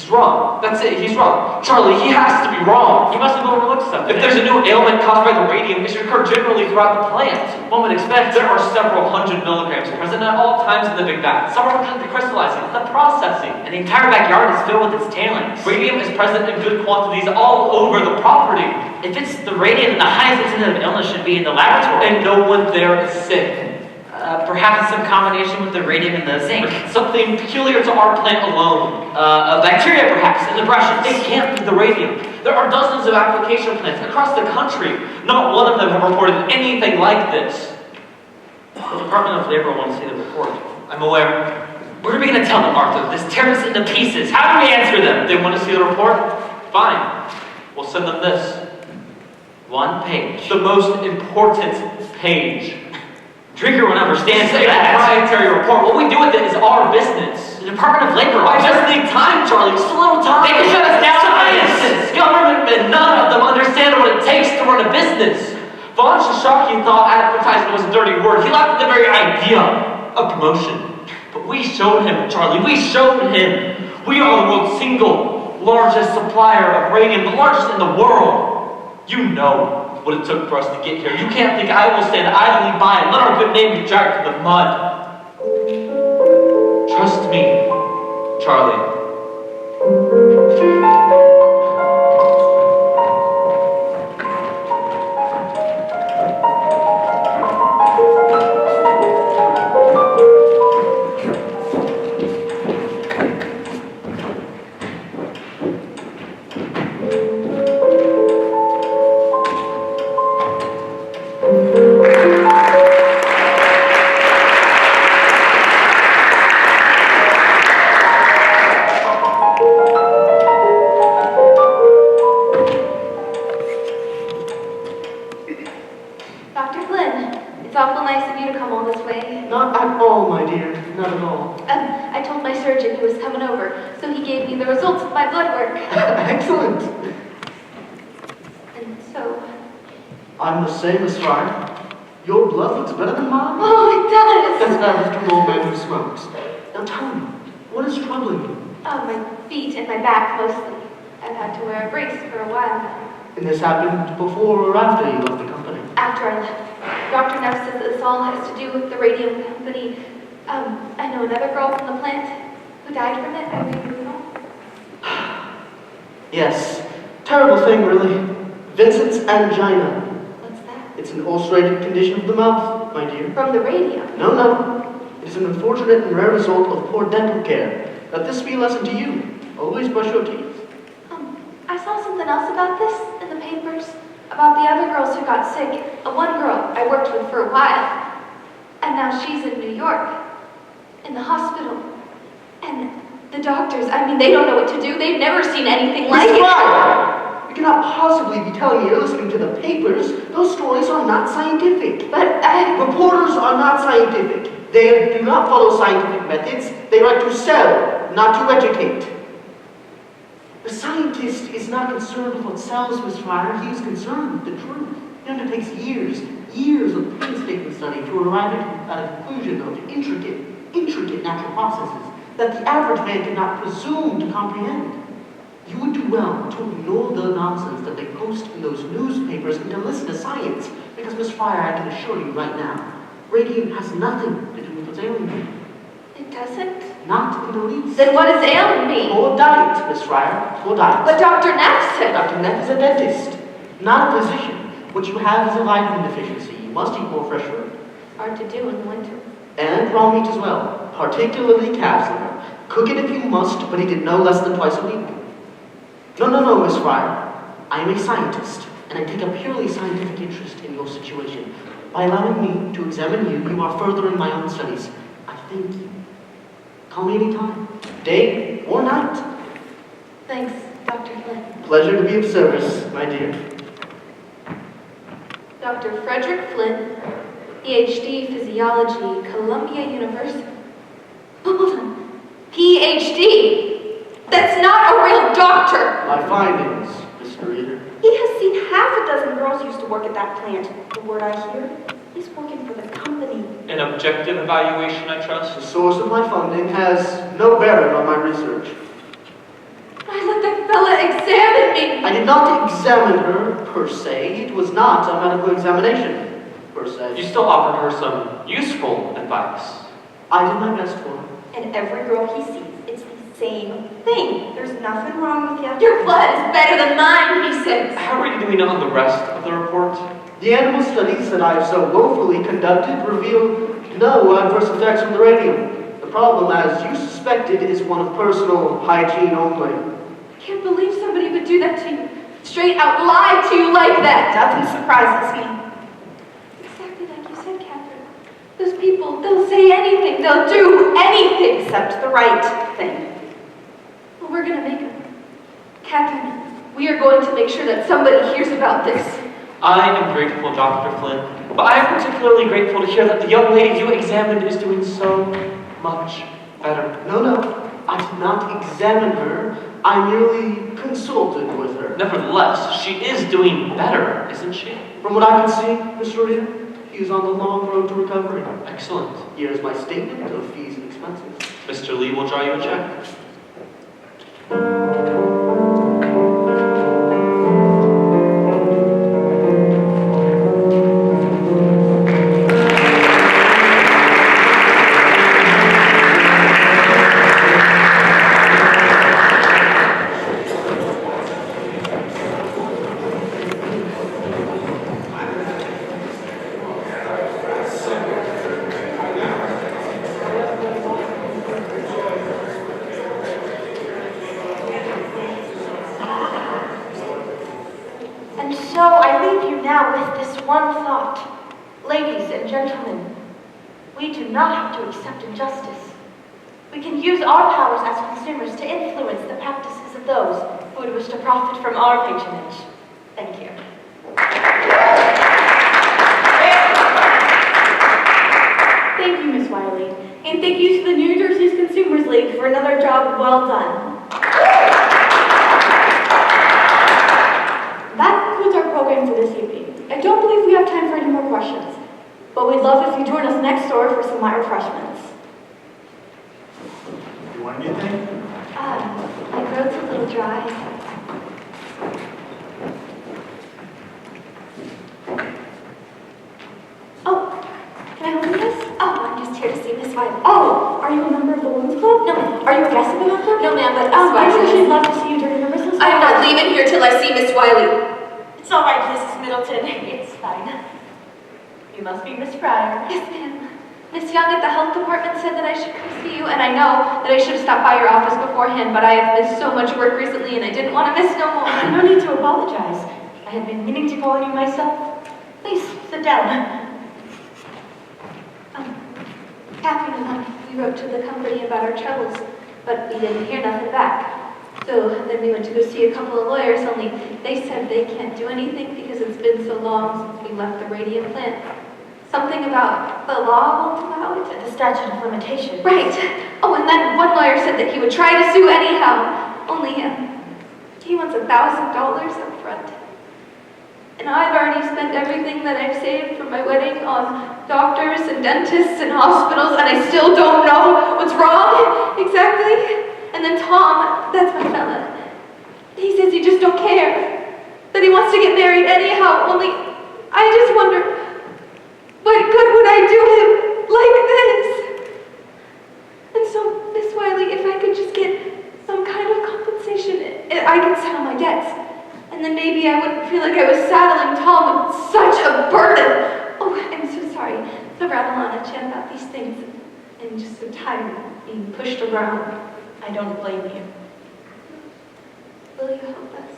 wrong. That's it, he's wrong. Charlie, he has to be wrong. He must have overlooked something. If there's a new ailment caused by the radium, it should occur generally throughout the plant. One would expect there are several hundred milligrams present at all times in the big vat. Some are within the crystallizing, the processing. And the entire backyard is filled with its tailings. Radium is present in good quantities all over the property. If it's the radium, then the highest incidence of illness should be in the laboratory. And no one there is sick. Perhaps some combination with the radium and the zinc. Something peculiar to our plant alone. A bacteria, perhaps, in the brushes. It can't be the radium. There are dozens of application plants across the country. Not one of them have reported anything like this. The Department of Labor wants to see the report. I'm aware. What are we going to tell them, Arthur? This tears us into pieces. How do we answer them? They want to see the report? Fine. We'll send them this. One page. The most important page. Drinker won't understand It's a proprietary report. What we do with it is our business. The Department of Labor. I just need time, Charlie. Just a little time. They can shut us down. Scientists, government men, none of them understand what it takes to run a business. Von Shishaki thought advertising was a dirty word. He laughed at the very idea of promotion. But we showed him, Charlie. We showed him. We are the world's single largest supplier of radium, the largest in the world. You know what it took for us to get here. You can't think I will stand idly by and let our good name be dragged through the mud. Trust me, Charlie. Dr. Flynn, it's awful nice of you to come all this way. Not at all, my dear. Not at all. I told my surgeon he was coming over, so he gave me the results of my blood work. Excellent. And so... I'm the same as Friar. Your blood looks better than mine. Oh, it does! That's an average to an old man who smokes. Now tell me, what is troubling you? Oh, my feet and my back mostly. I've had to wear a brace for a while now. And this happened before or after you left the company? After I left. Dr. Neff says this all has to do with the radium company. I know another girl from the plant who died from it. I mean, Yes. Terrible thing, really. Vincent's angina. What's that? It's an ulcerated condition of the mouth, my dear. From the radium? No. It is an unfortunate and rare result of poor dental care. Let this be a lesson to you. Always brush your teeth. I saw something else about this in the papers. About the other girls who got sick. One girl I worked with for a while. And now she's in New York. In the hospital. And the doctors, I mean, they don't know what to do. They've never seen anything like it. Why? You cannot possibly be telling me you're listening to the papers. Those stories are not scientific. But Reporters are not scientific. They do not follow scientific methods. They write to sell, not to educate. The scientist is not concerned with what sells, Miss Fryer. He is concerned with the truth. It undertakes years of painstaking study to arrive at a conclusion of intricate natural processes that the average man cannot presume to comprehend. You would do well to ignore the nonsense that they post in those newspapers and to listen to science, because, Miss Fryer, I can assure you right now, radium has nothing to do with what's ailing you. it doesn't. Not in the least. Then what is ailing me? Poor diet, Miss Fryer. Poor diet. But Dr. Neff said... Dr. Neff is a dentist, not a physician. What you have is a vitamin deficiency. You must eat more fresh fruit. Hard to do in the winter. And raw meat as well, particularly calf's liver. Cook it if you must, but eat it no less than twice a week. No, Miss Fryer. I am a scientist, and I take a purely scientific interest in your situation. By allowing me to examine you, you are furthering my own studies. I thank you. Call me anytime, day or night. Thanks, Dr. Flynn. Pleasure to be of service, my dear. Dr. Frederick Flynn, PhD, Physiology, Columbia University. Hold on. PhD? That's not a real doctor. My findings, Mr. Reader. He has seen half a dozen girls used to work at that plant. The word I hear, he's working for the company. An objective evaluation, I trust? The source of my funding has no bearing on my research. I let that fella examine me. I did not examine her, per se. It was not a medical examination, per se. You still offered her some useful advice. I did my best for her. And every girl he sees, it's the same thing. There's nothing wrong with you. Your blood is better than mine, he says. How are you doing on the rest of the report? The animal studies that I have so woefully conducted reveal no adverse effects from the radium. The problem, as you suspected, is one of personal hygiene only. I can't believe somebody would do that to you. Straight out lie to you like that. Nothing surprises me. Exactly like you said, Catherine. Those people, they'll say anything. They'll do anything. Except the right thing. Well, we're going to make them. Catherine, we are going to make sure that somebody hears about this. I am grateful, Dr. Flynn, but I am particularly grateful to hear that the young lady you examined is doing so much better. No. I did not examine her. I merely consulted with her. Nevertheless, she is doing better, isn't she? From what I can see, Mr. Reader, he is on the long road to recovery. Excellent. Here is my statement of fees and expenses. Mr. Lee will draw you a check. So I leave you now with this one thought. Ladies and gentlemen, we do not have to accept injustice. We can use our powers as consumers to influence the practices of those who would wish to profit from our patronage. Thank you. Thank you, Miss Wiley. And thank you to the New Jersey's Consumers League for another job well done. That concludes our program for this evening. I don't believe we have time for any more questions, but we'd love if you join us next door for some light refreshments. You want anything? My throat's a little dry. Oh, can I help you with this? Oh, I'm just here to see Miss Wiley. Oh, are you a member of the Women's Club? No, ma'am. Are you a guest of the Women's Club? No, ma'am, but Miss I'm Wiley sure is. she'd love to see you during her business. I'm not leaving here till I see Miss Wiley. It's all right, Mrs. Middleton. It's fine. You must be Miss Fryer. Yes, ma'am. Miss Young at the health department said that I should come see you, and I know that I should have stopped by your office beforehand, but I have missed so much work recently, and I didn't want to miss no more. No need to apologize. I had been meaning to call you myself. Please, sit down. Catherine and I, we wrote to the company about our troubles, but we didn't hear nothing back. So then we went to go see a couple of lawyers, only they said they can't do anything because it's been so long since we left the radium plant. Something about the law won't allow it. The statute of limitations. Right. Oh, and then one lawyer said that he would try to sue anyhow, only he wants $1,000 up front. And I've already spent everything that I've saved for my wedding on doctors and dentists and hospitals, and I still don't know what's wrong exactly. And then Tom, that's my fella, he says he just don't care, that he wants to get married anyhow, only I just wonder, what good would I do him like this? And so, Miss Wiley, if I could just get some kind of compensation, I could settle my debts. And then maybe I wouldn't feel like I was saddling Tom with such a burden. Oh, I'm so sorry to rattle on a chin about these things. I'm just so tired of being pushed around. I don't blame you. Will you help us?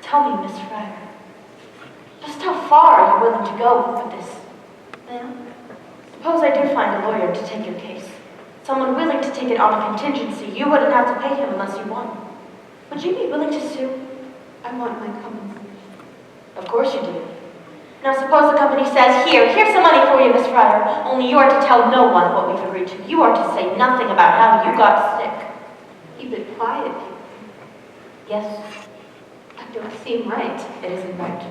Tell me, Miss Fryer, just how far are you willing to go with this? Ma'am? Suppose I do find a lawyer to take your case. Someone willing to take it on a contingency. You wouldn't have to pay him unless you won. Would you be willing to sue? I want my compensation. Of course you do. Now suppose the company says, here's some money for you, Miss Fryer. Only you are to tell no one what we've agreed to. You are to say nothing about how you got sick. But quiet people. Yes, That don't seem right. it isn't right.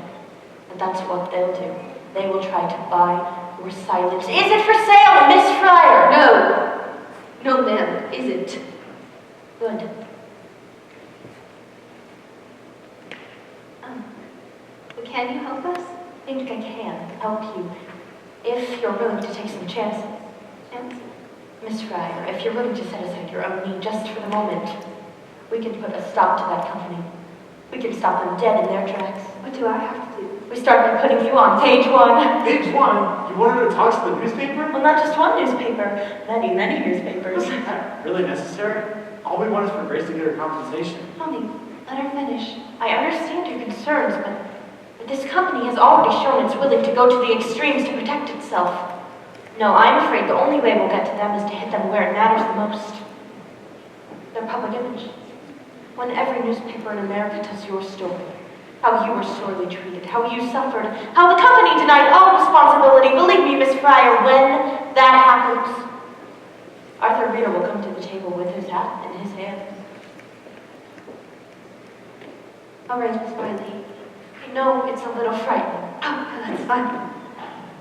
And that's what they'll do. They will try to buy your silence. Is it for sale, Miss Fryer? No. No, ma'am, isn't. Good. But can you help us? I think I can help you if you're willing to take some chances. Chances? Miss Fryer, if you're willing to set aside your own need just for the moment, we can put a stop to that company. We can stop them dead in their tracks. What do I have to do? We start by putting you on page 1. Page 1? You wanted to talk to the newspaper? Well, not just one newspaper, many newspapers. Is that really necessary? All we want is for Grace to get her compensation. Honey, let her finish. I understand your concerns, but this company has already shown it's willing to go to the extremes to protect itself. No, I'm afraid the only way we'll get to them is to hit them where it matters the most. Their public image. When every newspaper in America tells your story, how you were sorely treated, how you suffered, how the company denied all responsibility. Believe me, Miss Fryer, when that happens, Arthur Reeder will come to the table with his hat in his hand. All right, Miss Wiley. I know it's a little frightening. Oh, that's fine.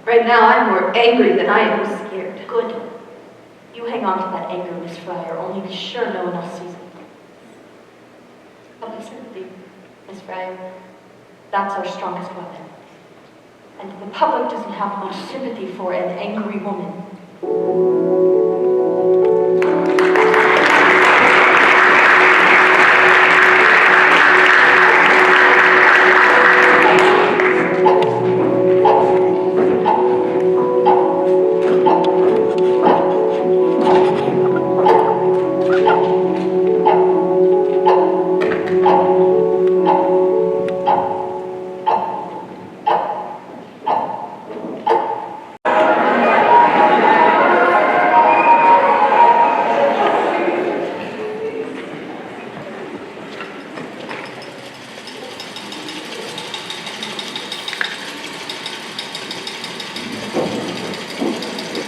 Right now, I'm more angry than I am scared. Good. You hang on to that anger, Miss Fryer, only be sure no one else sees it. Public sympathy, Miss Fryer. That's our strongest weapon. And the public doesn't have much sympathy for an angry woman.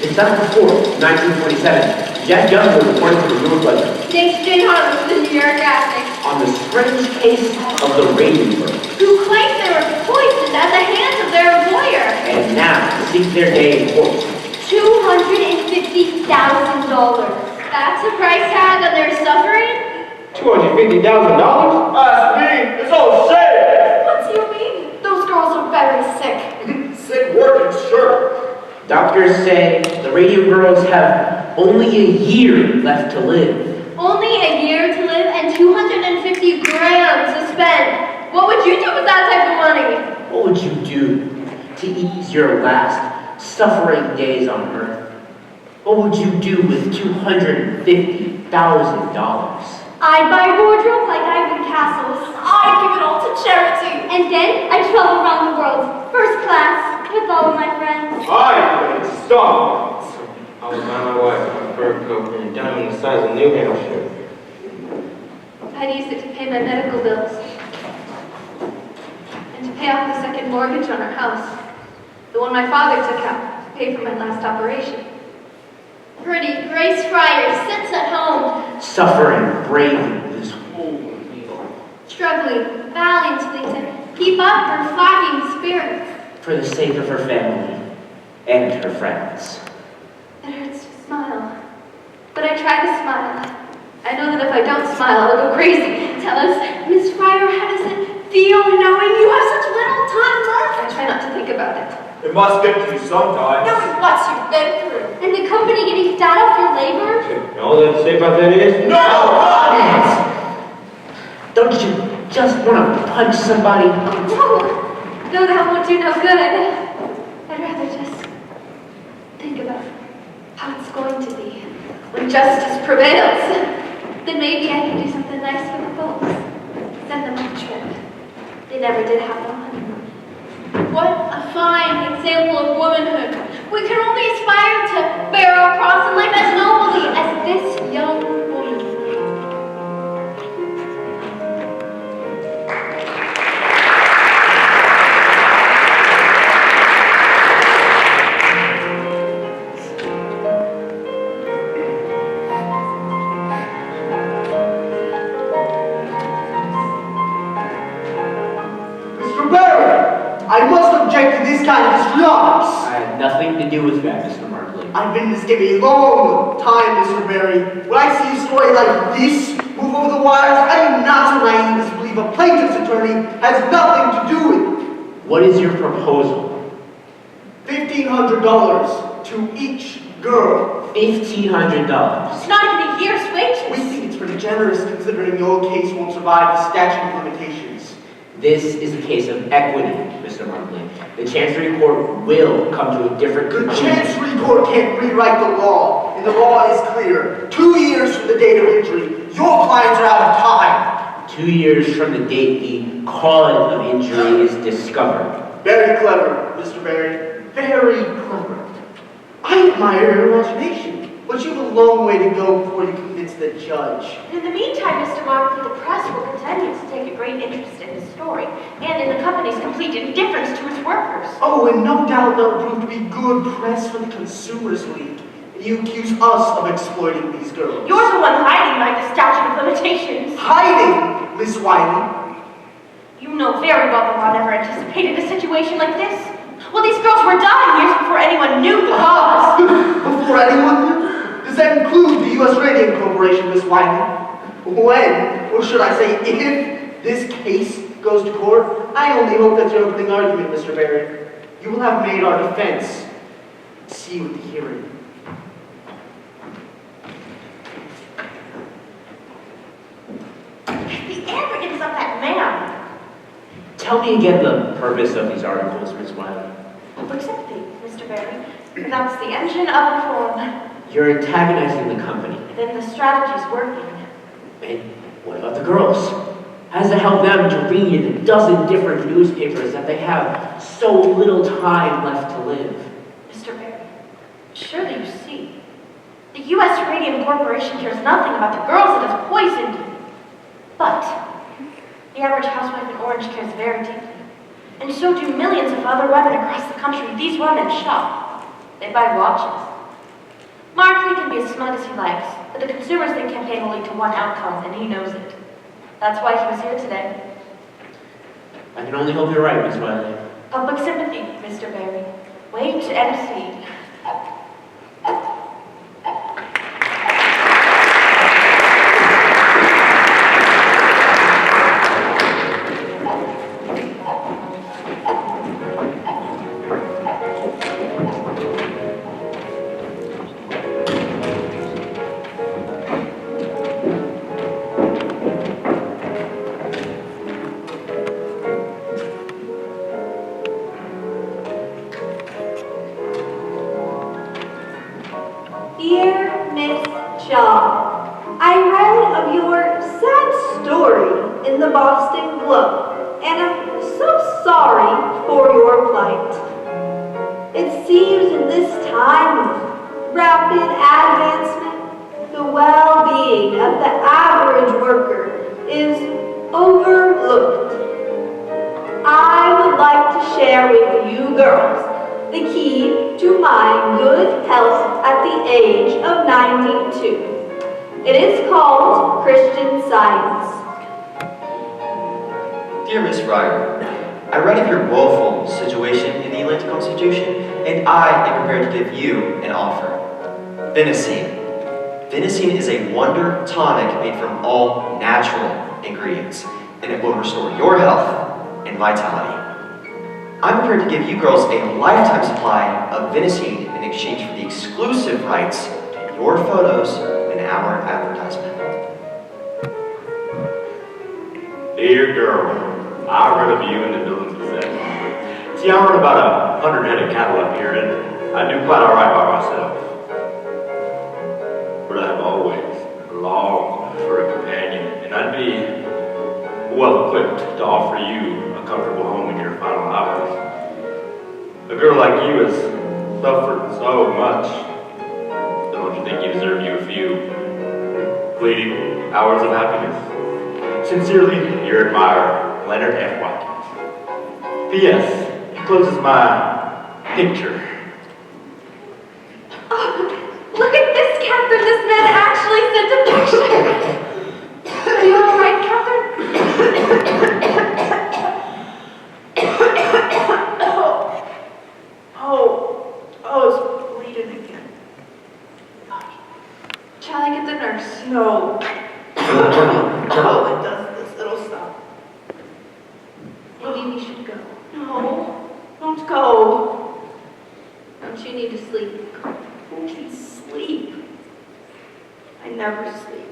December 4th, 1927, Jack Young was reported to the New York Ledger Thanks, Jane Harlow for the New York Athlete, on the strange case of the Radium Girls, who claimed they were poisoned at the hands of their employer. and now seek their day in court. $250,000. That's a price tag on their suffering? $250,000? Ask me, it's all shit! What do you mean? Those girls are very sick. Sick working, sure. Doctors say the Radium Girls have only a year left to live. Only a year to live and 250 grand to spend. What would you do with that type of money? What would you do to ease your last suffering days on Earth? What would you do with $250,000? I'd buy a wardrobe like Ivan Castle's. I'd give it all to charity. And then I'd travel around the world, first class, with all of my friends. Alright, stop! I was by my wife on a fur coat and a diamond the size of New Hampshire. I'd use it to pay my medical bills. And to pay off the second mortgage on our house. The one my father took out to pay for my last operation. Pretty Grace Fryer sits at home, Suffering bravely this whole ordeal struggling valiantly to keep up her flagging spirits. for the sake of her family and her friends. It hurts to smile. But I try to smile. I know that if I don't smile, I'll go crazy. Tell us, Miss Fryer, how does it feel knowing you have such little time left? I try not to think about it. It must get to you sometimes. Knowing what you've been through. And the company getting fat off your labor? You know what they say about that is? No! Don't you just want to punch somebody? No, that won't do no good. I'd rather just think about how it's going to be when justice prevails. Then maybe I can do something nice for the folks. Send them on a trip. They never did have no honeymoon. What a fine example of womanhood. We can only aspire to bear our cross in life as nobly as this young woman. Mr. Barry, I must object to this kind of distrust. I had nothing to do with that, Mr. Markley. I've been in this game a long time, Mr. Barry. When I see a story like this move over the wires, I am not so naive as to believe a plaintiff's attorney has nothing to do with it. What is your proposal? $1,500 to each girl. $1,500. It's not even a year's wages. We think it's pretty generous considering your case won't survive the statute of limitations. This is a case of equity, Mr. Markley. The Chancery Court will come to a different The conclusion. Chancery Court can't rewrite the law, and the law is clear. 2 years from the date of injury, your clients are out of time. 2 years from the date the cause of injury is discovered. Very clever, Mr. Barry. Very clever. I admire your imagination, but you have a long way to go before you convince the judge. In the meantime, Mr. Markley, the press will continue to take a great interest in his story and in the company's complete indifference to its workers. Oh, and no doubt that'll prove to be good press for the Consumers League. And you accuse us of exploiting these girls. You're the one hiding behind the statute of limitations. Hiding, Miss Wiley? You know very well the law never anticipated a situation like this. Well, these girls were dying years before anyone knew the cause. Before anyone knew? Does that include the U.S. Radium Corporation, Miss Wiley? When, or should I say if, this case goes to court, I only hope that's your opening argument, Mr. Barry. You will have made our defense. See you at the hearing. The arrogance of that man. Tell me again the purpose of these articles, Miss Wiley. Public sympathy, Mr. Barry. That's the engine of reform. You're antagonizing the company. Then the strategy's working. And what about the girls? How does it help them to read a dozen different newspapers that they have so little time left to live? Mr. Barry, surely you see. The U.S. Radium Corporation cares nothing about the girls it has poisoned. But the average housewife in Orange cares very deeply. And so do millions of other women across the country. These women shop. They buy watches. Markley can be as smug as he likes, but the Consumers League campaign will lead to one outcome, and he knows it. That's why he was here today. I can only hope you're right, Miss Wiley. Public sympathy, Mr. Barry. Wait and see. Dear Miss Shaw, I read of your sad story in the Boston Globe, and I'm so sorry for your plight. It seems in this time of rapid advancement, the well-being of the average worker is overlooked. I would like to share with you girls the key to my good health at the age of 92. It is called Christian Science. Dear Miss Ryder, I read of your woeful situation in the Atlantic Constitution, and I am prepared to give you an offer. Venacine. Venacine is a wonder tonic made from all natural ingredients, and it will restore your health and vitality. I'm prepared to give you girls a lifetime supply of Venacine in exchange for the exclusive rights to your photos in our advertisement. Dear girl, I read of you in the Dillon's Gazette. See, I run about 100 head of cattle up here, and I do quite all right by myself. But I have always longed for a companion, and I'd be well equipped to offer you a comfortable home in your final hours. A girl like you has suffered so much. Don't you think you deserve a few fleeting hours of happiness? Sincerely, your admirer, Leonard F. Watkins. P.S. Encloses my picture. Oh, look at this, Catherine. This man actually sent a picture. Are you all right, Catherine? Maybe we should go. No, don't go. Don't you need to sleep? Who can sleep? I never sleep.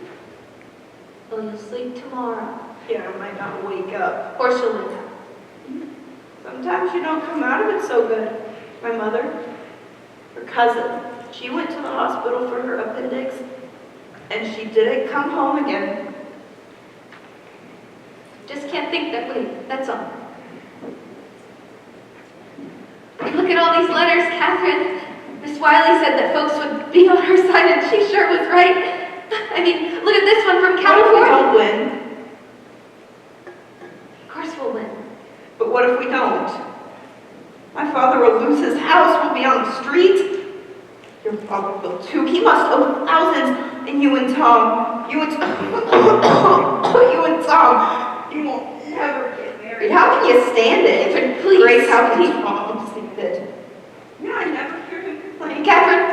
Well, you'll sleep tomorrow. Yeah, I might not wake up. Of course you'll wake up. Sometimes you don't come out of it so good. My mother, her cousin, she went to the hospital for her appendix, and she didn't come home again. Just can't think that way, that's all. Look at all these letters, Catherine. Miss Wiley said that folks would be on her side, and she sure was right. I mean, look at this one from California. What if we don't win? Of course we'll win. But what if we don't? My father will lose his house, we'll be on the street. Your father will too. He must owe thousands. And you and Tom, you and Tom, you will never get married. How can you stand it? Please. Grace, how can Tom stand it? Yeah, I never hear him complain. Catherine!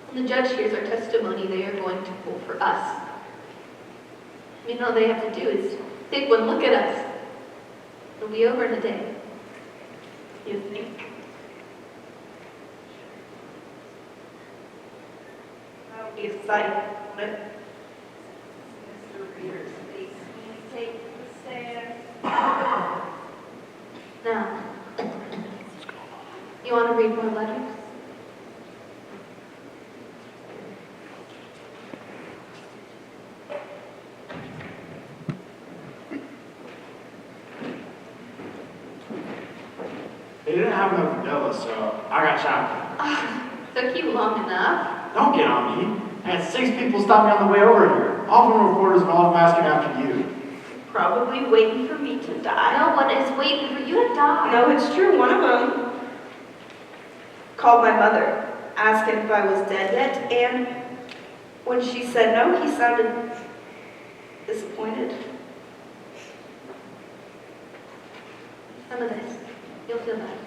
When the judge hears our testimony, they are going to pull for us. I mean, all they have to do is take one look at us. It'll be over in a day. You think? That would be a sight, wouldn't it? Mr. Reader's face when he takes the stand. Now, you want to read more letters? They didn't have enough vanilla, so I got chocolate. Took you long enough. Don't get on me. I had 6 people stop me on the way over here. All of them reporters and all of them asking after you. Probably waiting for me to die. No one is waiting for you to die. No, it's true. One of them called my mother, asking if I was dead yet, and when she said no, he sounded disappointed. Some of this. You'll feel better.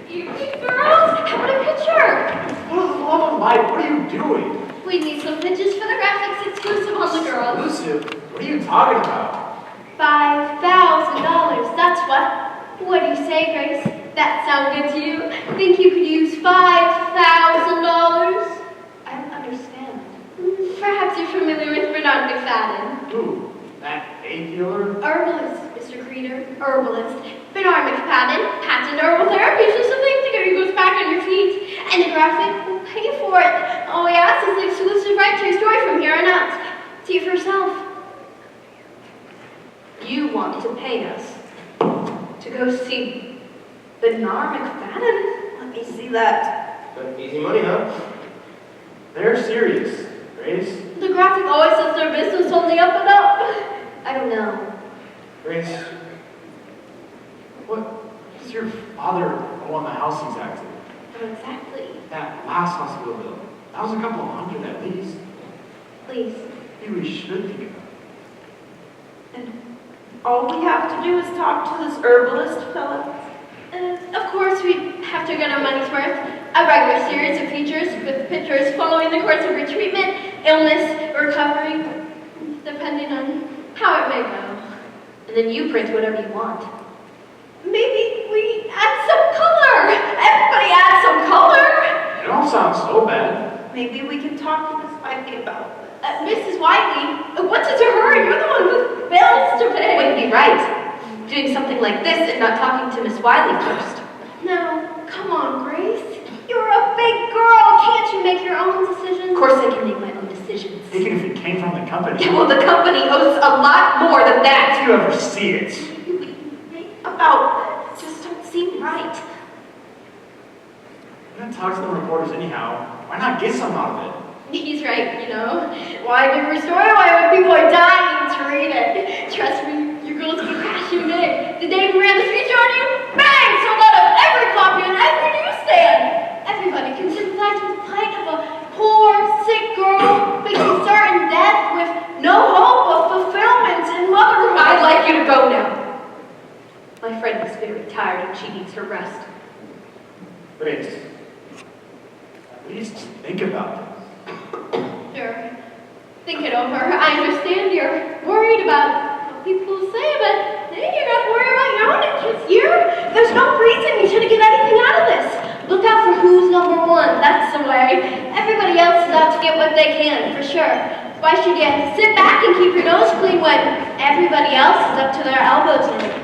You girls, how about a picture? For the love of Mike, what are you doing? We need some pictures for the graphics exclusive on the girls. Exclusive? What are you talking about? $5,000, that's what. What do you say, Grace? That sound good to you? Think you could use $5,000? I don't understand. Perhaps you're familiar with Bernard McFadden. Who? That aid dealer? Herbalist, Mr. Creeder. Herbalist. Bernard McFadden, patent herbal therapies or something to get your goose back on your feet. And the graphic will pay for it. All we ask is the exclusive right to your story from here on out. See it for yourself. You want to pay us to go see Bernard McFadden? Let me see that. But easy money, huh? They're serious, Grace. The graphic always says their business on the up and up. I don't know. Grace, what does your father owe on the house exactly? Not exactly. That last hospital bill. That was a couple of hundred at least. Please. Maybe we should think about it. And all we have to do is talk to this herbalist fella. Of course, we have to get our money's worth. A regular series of features with pictures following the course of retreatment, illness, recovery, depending on how it may go. And then you print whatever you want. Maybe we add some color. Everybody add some color. It don't sound so bad. Maybe we can talk to Miss Whiteley about this. Mrs. Whiteley, what's it to her? You're the one with bills to pay. Wouldn't be right. Doing something like this and not talking to Miss Wiley first. No, come on, Grace. You're a big girl. Can't you make your own decisions? Of course I can make my own decisions. Even if it came from the company. Yeah, well, the company owes a lot more than that. If you ever see it. About just don't seem right. You're gonna talk to the reporters anyhow. Why not get some out of it? He's right, you know. Why give her story? Why when people are dying to read it? Trust me, your girls will crash you big. The day we ran the feature on you, bang! Sold out of every copy on every newsstand. Everybody can sympathize with the plight of a poor, sick girl facing certain death with no hope of fulfillment in motherhood. I'd like you to go now. My friend is very tired and she needs her rest. Grace, at least think about this. Sure. Think it over. I understand you're worried about what people will say, but hey, you gotta worry about your own interests here. There's no reason you shouldn't get anything out of this. Look out for who's number one, that's the way. Everybody else is out to get what they can, for sure. Why should you sit back and keep your nose clean when everybody else is up to their elbows in it?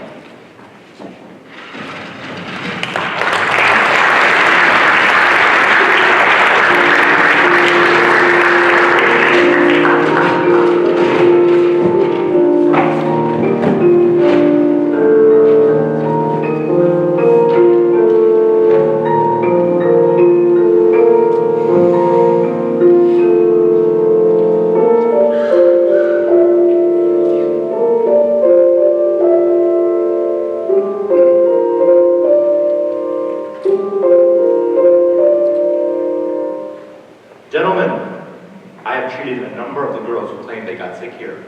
Gentlemen, I have treated a number of the girls who claimed they got sick here.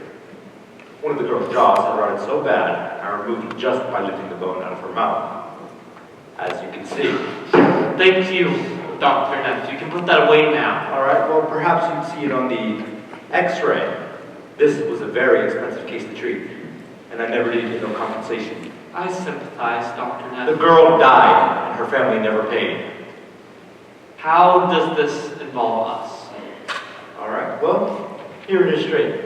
One of the girls' jaws had rotted so bad, I removed it just by lifting the bone out of her mouth. As you can see. Thank you, Dr. Neff. You can put that away now. All right, well, perhaps you'd see it on the X-ray. This was a very expensive case to treat, and I never did get no compensation. I sympathize, Dr. Neff. The girl died, and her family never paid. How does this involve us? All right, well, here it is straight.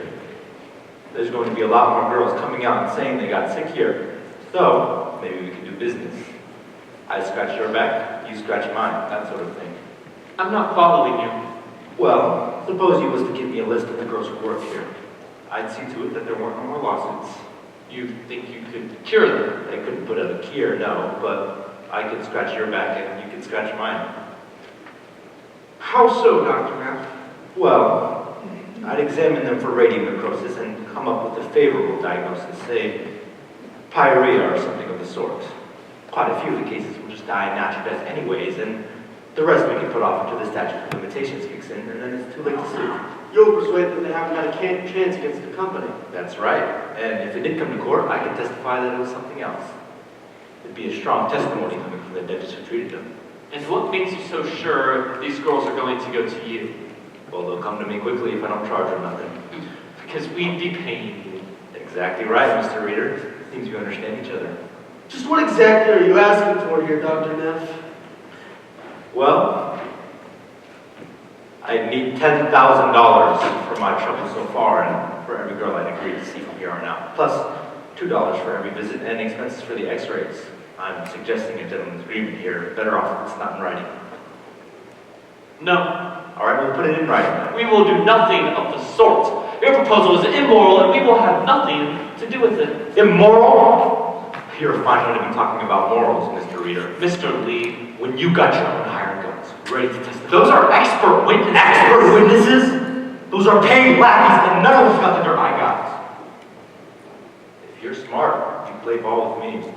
There's going to be a lot more girls coming out and saying they got sick here. So, maybe we can do business. I scratch your back, you scratch mine, that sort of thing. I'm not following you. Well, suppose you was to give me a list of the girls who work here. I'd see to it that there weren't no more lawsuits. You think you could cure them? I couldn't put out a cure, no, but I could scratch your back and you could scratch mine. How so, Dr. Neff? Well, I'd examine them for radium necrosis and come up with a favorable diagnosis, say pyorrhea or something of the sort. Quite a few of the cases will just die a natural death anyways, and the rest we can put off until the statute of limitations kicks in, and then it's too late to sue. You'll persuade them they haven't got a chance against the company. That's right. And if it did come to court, I could testify that it was something else. It'd be a strong testimony coming from the dentist who treated them. And what makes you so sure these girls are going to go to you? Well, they'll come to me quickly if I don't charge them nothing. Because we'd be paying you. Exactly right, Mr. Reader. Seems you understand each other. Just what exactly are you asking for here, Dr. Neff? Well, I need $10,000 for my trouble so far, and for every girl I'd agree to see from here on out. Plus $2 for every visit and expenses for the x-rays. I'm suggesting a gentleman's agreement here. Better off if it's not in writing. No. All right, we'll put it in writing then. We will do nothing of the sort. Your proposal is immoral, and we will have nothing to do with it. Immoral? You're fine when to be talking about morals, Mr. Reader. Mr. Lee. When you got your own hired guns, ready to testify. Those are expert witnesses. Expert witnesses? Those are paid lackeys, and none of them got the dirt I got. If you're smart, you play ball with me.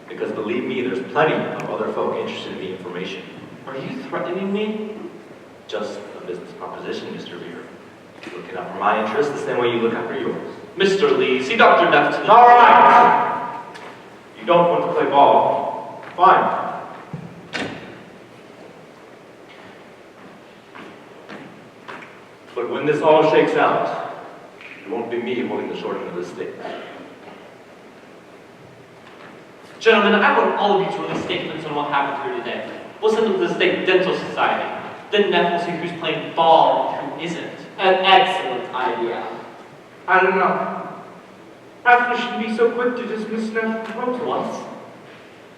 Because believe me, there's plenty of other folk interested in the information. Are you threatening me? Just a business proposition, Mr. Reader. Looking out for my interests the same way you look out for yours. Mr. Lee, see Dr. Neff to the... All right! You don't want to play ball. Fine. But when this all shakes out, it won't be me holding the short end of the stick. Gentlemen, I want all of you to release statements on what happened here today. We'll send them to the State Dental Society. Then Neff will see who's playing ball and who isn't. An excellent idea. I don't know. Perhaps we shouldn't be so quick to dismiss Neff's proposal. What?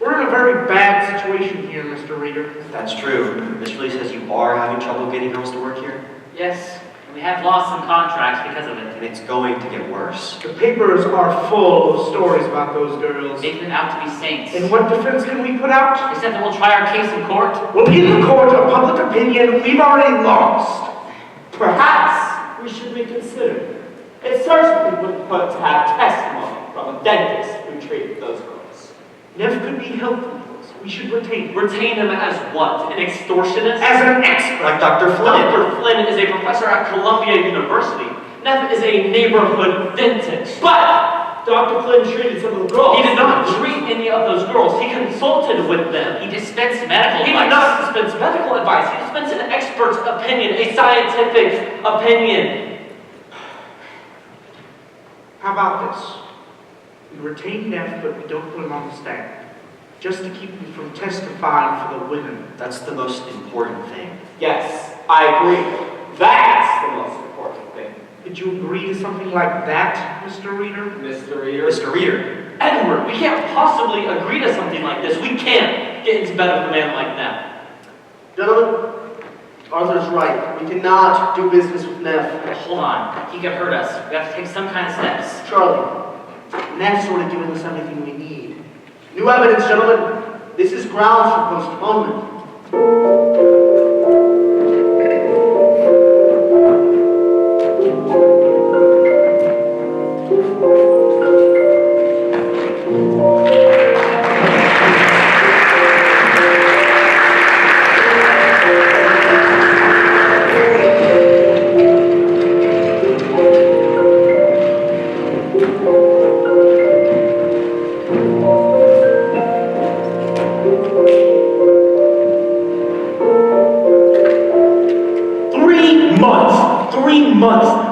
We're in a very bad situation here, Mr. Reader. That's true. Miss Lee says you are having trouble getting girls to work here, Yes, we have lost some contracts because of it. and it's going to get worse. The papers are full of stories about those girls. Making them out to be saints. And what defense can we put out? They said that we'll try our case in court. Well, in the court of public opinion, we've already lost. Perhaps we should reconsider. It certainly wouldn't hurt to have testimony from a dentist who treated those girls. Neff could be helpful to us. We should retain him. Retain him as what? An extortionist? As an expert. Like Dr. Flynn. Dr. Flynn is a professor at Columbia University. Neff is a neighborhood dentist. But Dr. Flynn treated some of the girls. He did not treat any of those girls. He consulted with them. He dispensed medical He advice. did not dispense medical advice. He dispensed an expert's opinion, a scientific opinion. How about this? We retain Neff, but we don't put him on the stand. Just to keep him from testifying for the women. That's the most important thing. Yes, I agree. That's the most important thing. Would you agree to something like that, Mr. Reader? Mr. Reader? Mr. Reader. Edward, we can't possibly agree to something like this. We can't get into bed with a man like that. Gentlemen, Arthur's right. We cannot do business with Neff. Hold on. He could hurt us. We have to take some kind of steps. Charlie, Neff's sort of giving us everything we need. New evidence, gentlemen. This is grounds for postponement.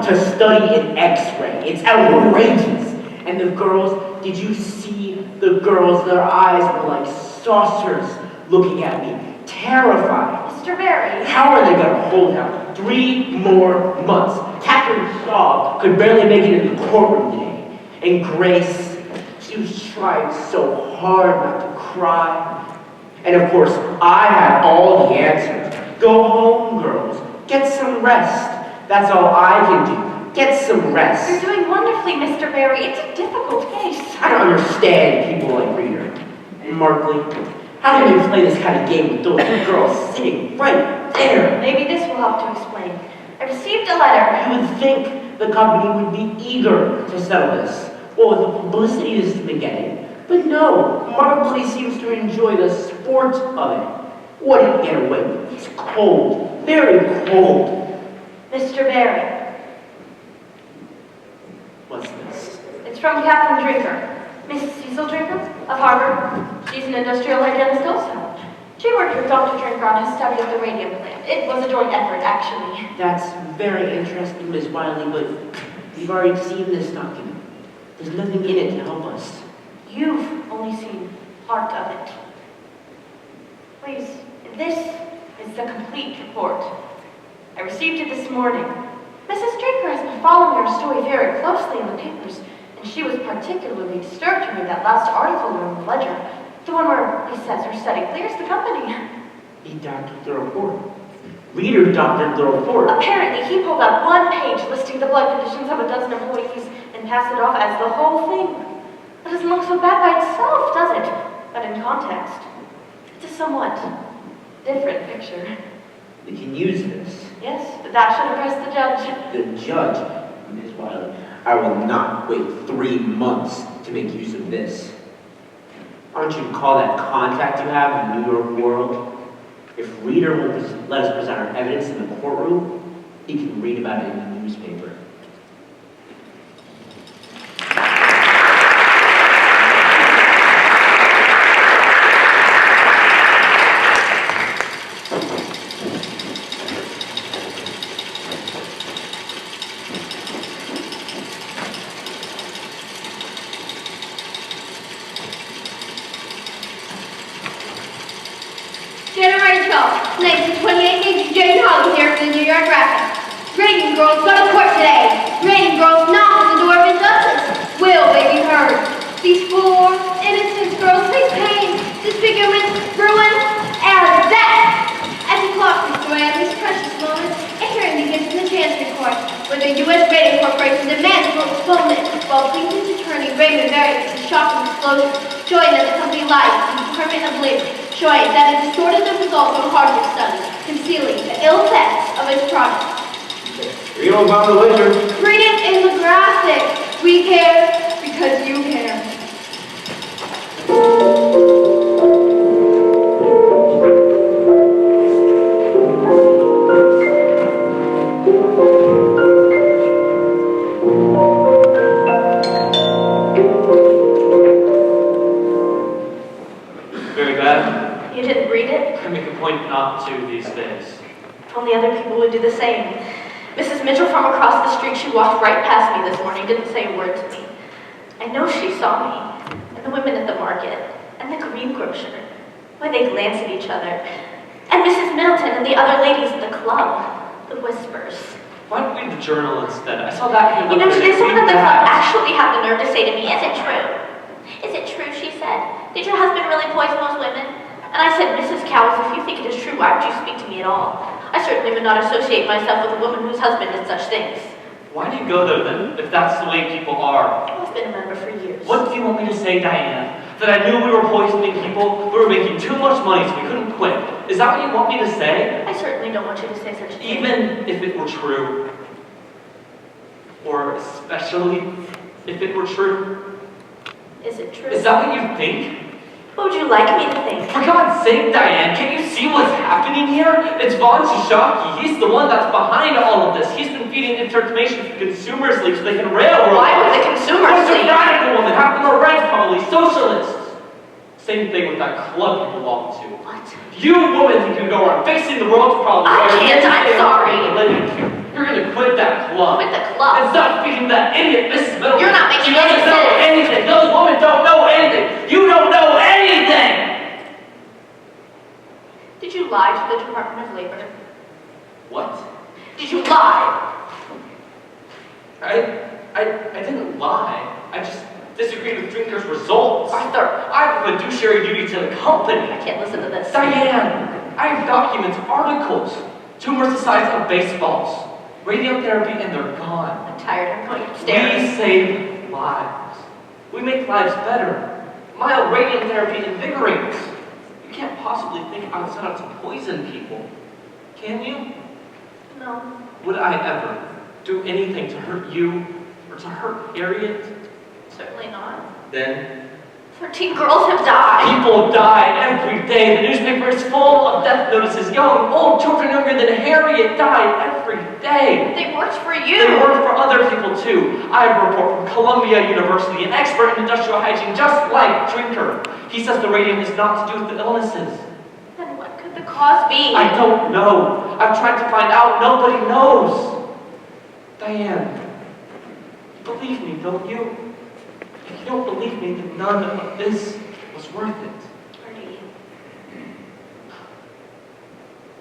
To study an x-ray. It's outrageous. And the girls, did you see the girls? Their eyes were like saucers looking at me, terrified. Mr. Barry. How are they going to hold out 3 more months? Catherine Shaw could barely make it in the courtroom today. And Grace, she was trying so hard not to cry. And of course, I had all the answers. Go home, girls. Get some rest. That's all I can do. Get some rest. You're doing wonderfully, Mr. Barry. It's a difficult case. I don't understand people like Reader and Markley. How can they play this kind of game with those girls sitting right there? Maybe this will help to explain. I received a letter. You would think the company would be eager to settle this. Well, with the publicity this has been getting. But no, Markley seems to enjoy the sport of it. What did he get away with? He's cold. Very cold. Mr. Barry. What's this? It's from Catherine Drinker. Miss Cecil Drinker of Harvard. She's an industrial hygienist also. She worked with Dr. Drinker on his study of the radium plant. It was a joint effort, actually. That's very interesting, Miss Wiley, but we've already seen this document. There's nothing in it to help us. You've only seen part of it. Please, this is the complete report. I received it this morning. Mrs. Drinker has been following our story very closely in the papers, and she was particularly disturbed to read that last article in the Ledger, the one where he says her study clears the company. He doctored the report. Reader doctored the report. Apparently, he pulled out one page listing the blood conditions of a dozen employees and passed it off as the whole thing. That doesn't look so bad by itself, does it? But in context, it's a somewhat different picture. We can use this. Yes, but that should impress the judge. The judge, Miss Wiley, I will not wait 3 months to make use of this. Why don't you call that contact you have in the New York World? If Reader will let us present our evidence in the courtroom, he can read about it in the newspaper. January 12th, 1928, Jane Holly here from the New York Rapids. Radium Girls go to court today. Radium Girls knock at the door of injustice. Will they be heard? These 4 innocent girls face pain, disfigurement, ruin, and death. As the clock ticks away on these precious moments, a hearing begins in the Chancery Court, where the U.S. Rating Corporation demands postponement, while plaintiff's attorney Raymond Barry makes a shocking disclosure, showing that the company lies in permanent oblivion, showing that it distorted the results of Harvard studies, concealing the ill effects of its products. Read all about the ledger. Read it in the graphic. We care because you care. Very bad. You didn't read it? I make a point not to these days. Only other people would do the same. Mrs. Mitchell from across the street, she walked right past me this morning, didn't say a word to me. I know she saw me, and the women at the market, and the greengrocer. Why, they glance at each other. And Mrs. Middleton and the other ladies at the club. The whispers. Why don't we read the journal instead? I saw that here. You know, today someone at the club actually had the nerve to say to me, "Is it true? Is it true?" she said. "Did your husband really poison those women?" And I said, "Mrs. Cowles, if you think it is true, why would you speak to me at all? I certainly would not associate myself with a woman whose husband did such things." Why do you go there then, if that's the way people are? I've been a member for years. What do you want me to say, Diane? That I knew we were poisoning people, we were making too much money so we couldn't quit. Is that what you want me to say? I certainly don't want you to say such a thing. Even if it were true. Or especially if it were true. Is it true? Is that what you think? What would you like me to think? For God's sake, Diane, can't you see what's happening here? It's Von Shishaki. He's the one that's behind all of this. He's been feeding information to the Consumers League so they can railroad. Why would the Consumers League? Bunch of radical women, half of them are reds probably, socialists. Same thing with that club you belong to. What? You women think you can go around fixing the world's problems. I can't, I'm sorry. You're gonna quit that club. Quit the club? And stop feeding that idiot Mrs. Middleton. You're not making She doesn't know anything. Those women don't know anything. You don't know anything. Did you lie to the Department of Labor? What? Did you lie? I didn't lie. I just disagreed with Drinker's results. Arthur. I have a fiduciary duty to the company. I can't listen to this. Diane, I have documents, articles. Tumors the size of baseballs. Radiotherapy, and they're gone. I'm tired. I'm going upstairs. We save lives. We make lives better. Mild radiotherapy invigorates. You can't possibly think I would set out to poison people. Can you? No. Would I ever do anything to hurt you or to hurt Harriet? Certainly not. Then 13 girls have died. people die every day. The newspaper is full of death notices. Young, old, children younger than Harriet die every day. They worked for you. They work for other people too. I have a report from Columbia University, an expert in industrial hygiene just like Drinker. He says the radium is not to do with the illnesses. Then what could the cause be? I don't know. I've tried to find out. Nobody knows. Diane, you believe me, don't you? If you don't believe me, then none of this was worth it. Artie.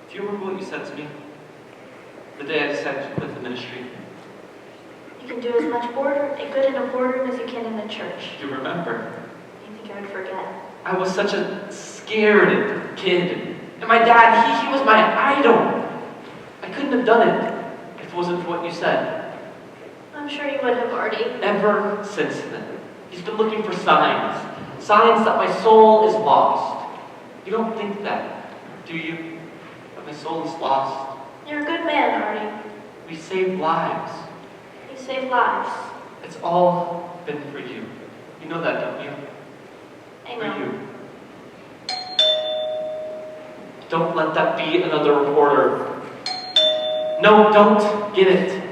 Do you remember what you said to me? The day I decided to quit the ministry. You can do as much good in a boardroom as you can in a church. Do you remember? You think I would forget? I was such a scared kid. And my dad, he was my idol. I couldn't have done it if it wasn't for what you said. I'm sure you would have, Artie. Ever since then, he's been looking for signs. Signs that my soul is lost. You don't think that, do you? That my soul is lost? You're a good man, Artie. We save lives. You save lives. It's all been for you. You know that, don't you? I know. For you. Don't let that be another reporter. No, don't get it.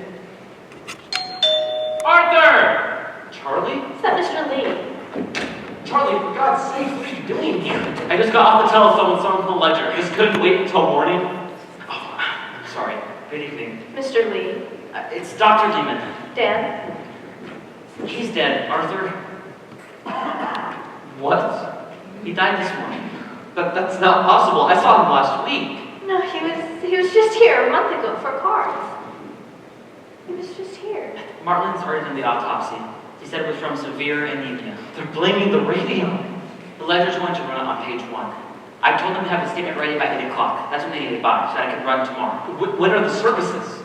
Arthur! Charlie? Is that Mr. Lee? Charlie, for God's sake, what are you doing here? I just got off the telephone with someone from the ledger. Just couldn't wait until morning. Oh, I'm sorry. Good evening. Mr. Lee. It's Dr. Lehman. Dan? He's dead, Arthur. What? He died this morning. That's not possible. I saw him last week. No, he was just here a month ago for cards. He was just here. Martlin's already done the autopsy. He said it was from severe anemia. They're blaming the radium. The ledger's going to run it on page 1. I told them to have the statement ready by 8 o'clock. That's when they need it by, so that I can run tomorrow. When are the services?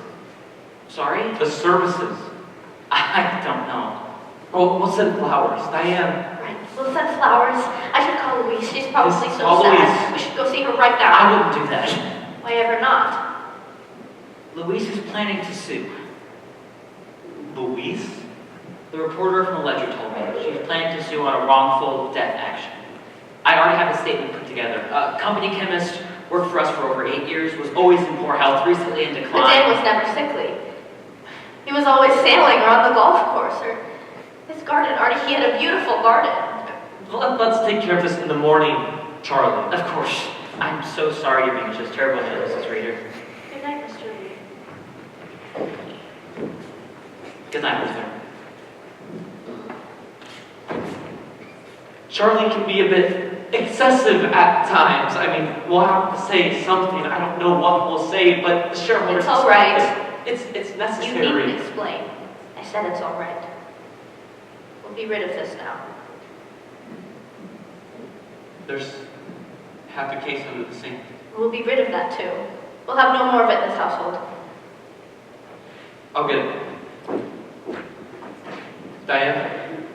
Sorry? The services. I don't know. Well, we'll send flowers. Diane. Right. We'll send flowers. I should call Louise. She's probably Yes, so call sad. Louise. We should go see her right now. I wouldn't do that. Why ever not? Louise is planning to sue. Louise? The reporter from the ledger told me she's planning to sue on a wrongful death action. I already have a statement put together. A company chemist, worked for us for over 8 years, was always in poor health, recently in decline. But Dan was never sickly. He was always sailing or on the golf course or his garden. Artie, he had a beautiful garden. Let's take care of this in the morning, Charlie. Of course. I'm so sorry you're being just terrible to Mrs. Reader. Good night, Mr. Lee. Good night, Mister. Charlie can be a bit excessive at times. I mean, we'll have to say something. I don't know what we'll say, but the shareholders... It's all right. It's necessary. You needn't explain. I said it's all right. We'll be rid of this now. There's half a case under the sink. We'll be rid of that too. We'll have no more of it in this household. I'll get it. Diane,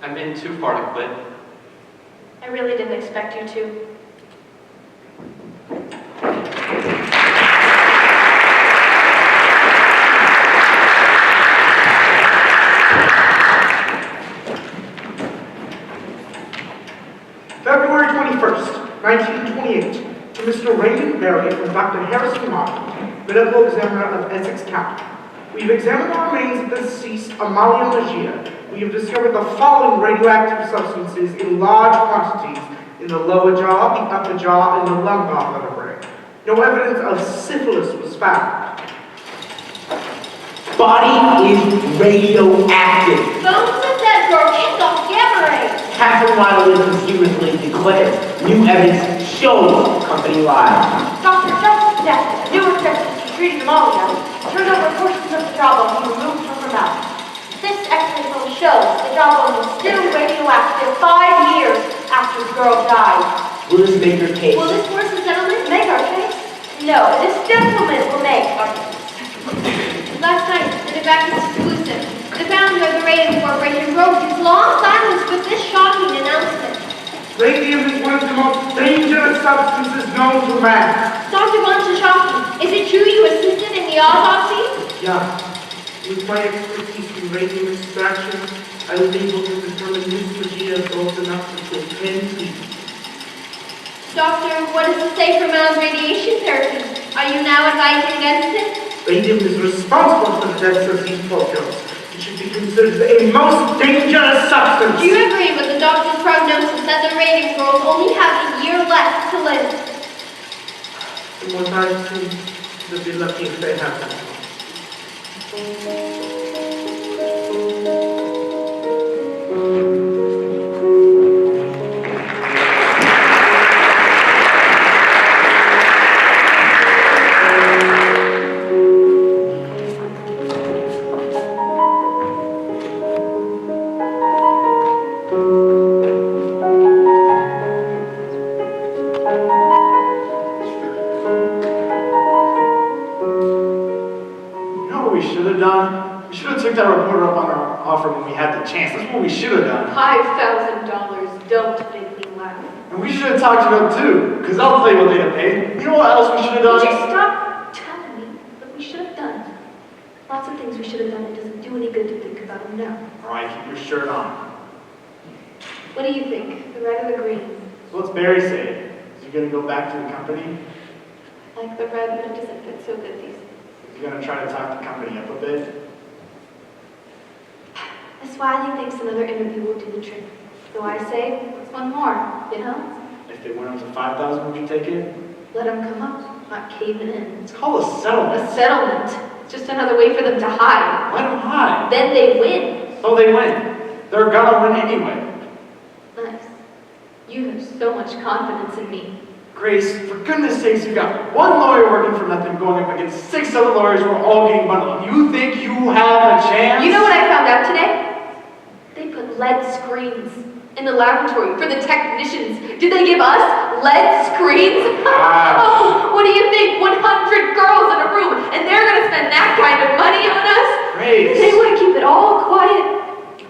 I'm in too far to quit. I really didn't expect you to. February 21st, 1928, to Mr. Raymond Berry from Dr. Harrison Martin, Medical Examiner of Essex County. We have examined the remains of the deceased Amalia Magia. We have discovered the following radioactive substances in large quantities in the lower jaw, the upper jaw, and the lumbar vertebrae. No evidence of syphilis was found. Body is radioactive. Bones of dead girl kicked off gamma rays. Catherine Wiley posthumously declared new evidence shows company lies. Dr. Justice suggested a new researcher to treating Amalia turned over portions of the jawbone he removed from her mouth. This X-ray film shows the jawbone was still radioactive 5 years after the girl died. Will this make your case? Will this force the settlement? Make our case? No, this gentleman will make our case. Last night, the defective exclusive, the founder of the Radium Corporation, broke his long silence with this shocking announcement. Radium is one of the most dangerous substances known to man. Dr. von Shashaki, is it true you assisted in the autopsy? Yeah. With my expertise in radium extraction, I was able to determine Miss Magia is old enough to kill 10 people. Doctor, what does it say for Mal's radiation therapy? Are you now advising against it? Radium is responsible for the deaths of these poor girls. It should be considered a most dangerous substance. Do you agree with the doctor's prognosis that the Radium Girls only have a year left to live? From what I've seen, they'll be lucky if they have that. That reporter up on our offer when we had the chance. That's what we should have done. $5,000. Don't make me laugh. And we should have talked to them too, because I'll tell you what they'd have paid. You know what else we should have done? Would you stop telling me what we should have done? Lots of things we should have done. It doesn't do any good to think about them now. All right, keep your shirt on. What do you think? The red or the green? So what's Barry saying? Is he going to go back to the company? I like the red, but it doesn't fit so good these days. Is he going to try to talk the company up a bit? Miss Wiley thinks another interview will do the trick. So I say, let's one more, you know? If they went up to 5,000, would you take it? Let them come up, not caving in. It's called a settlement. A settlement. It's just another way for them to hide. Let them hide. Then they win. So they win. They're gonna win anyway. Nice. You have so much confidence in me. Grace, for goodness sakes, you got one lawyer working for nothing going up against 6 other lawyers who are all getting bundled. You think you have a chance? You know what I found out today? They put lead screens in the laboratory for the technicians. Did they give us lead screens? Oh, what do you think? 100 girls in a room, and they're going to spend that kind of money on us? Grace. They want to keep it all quiet.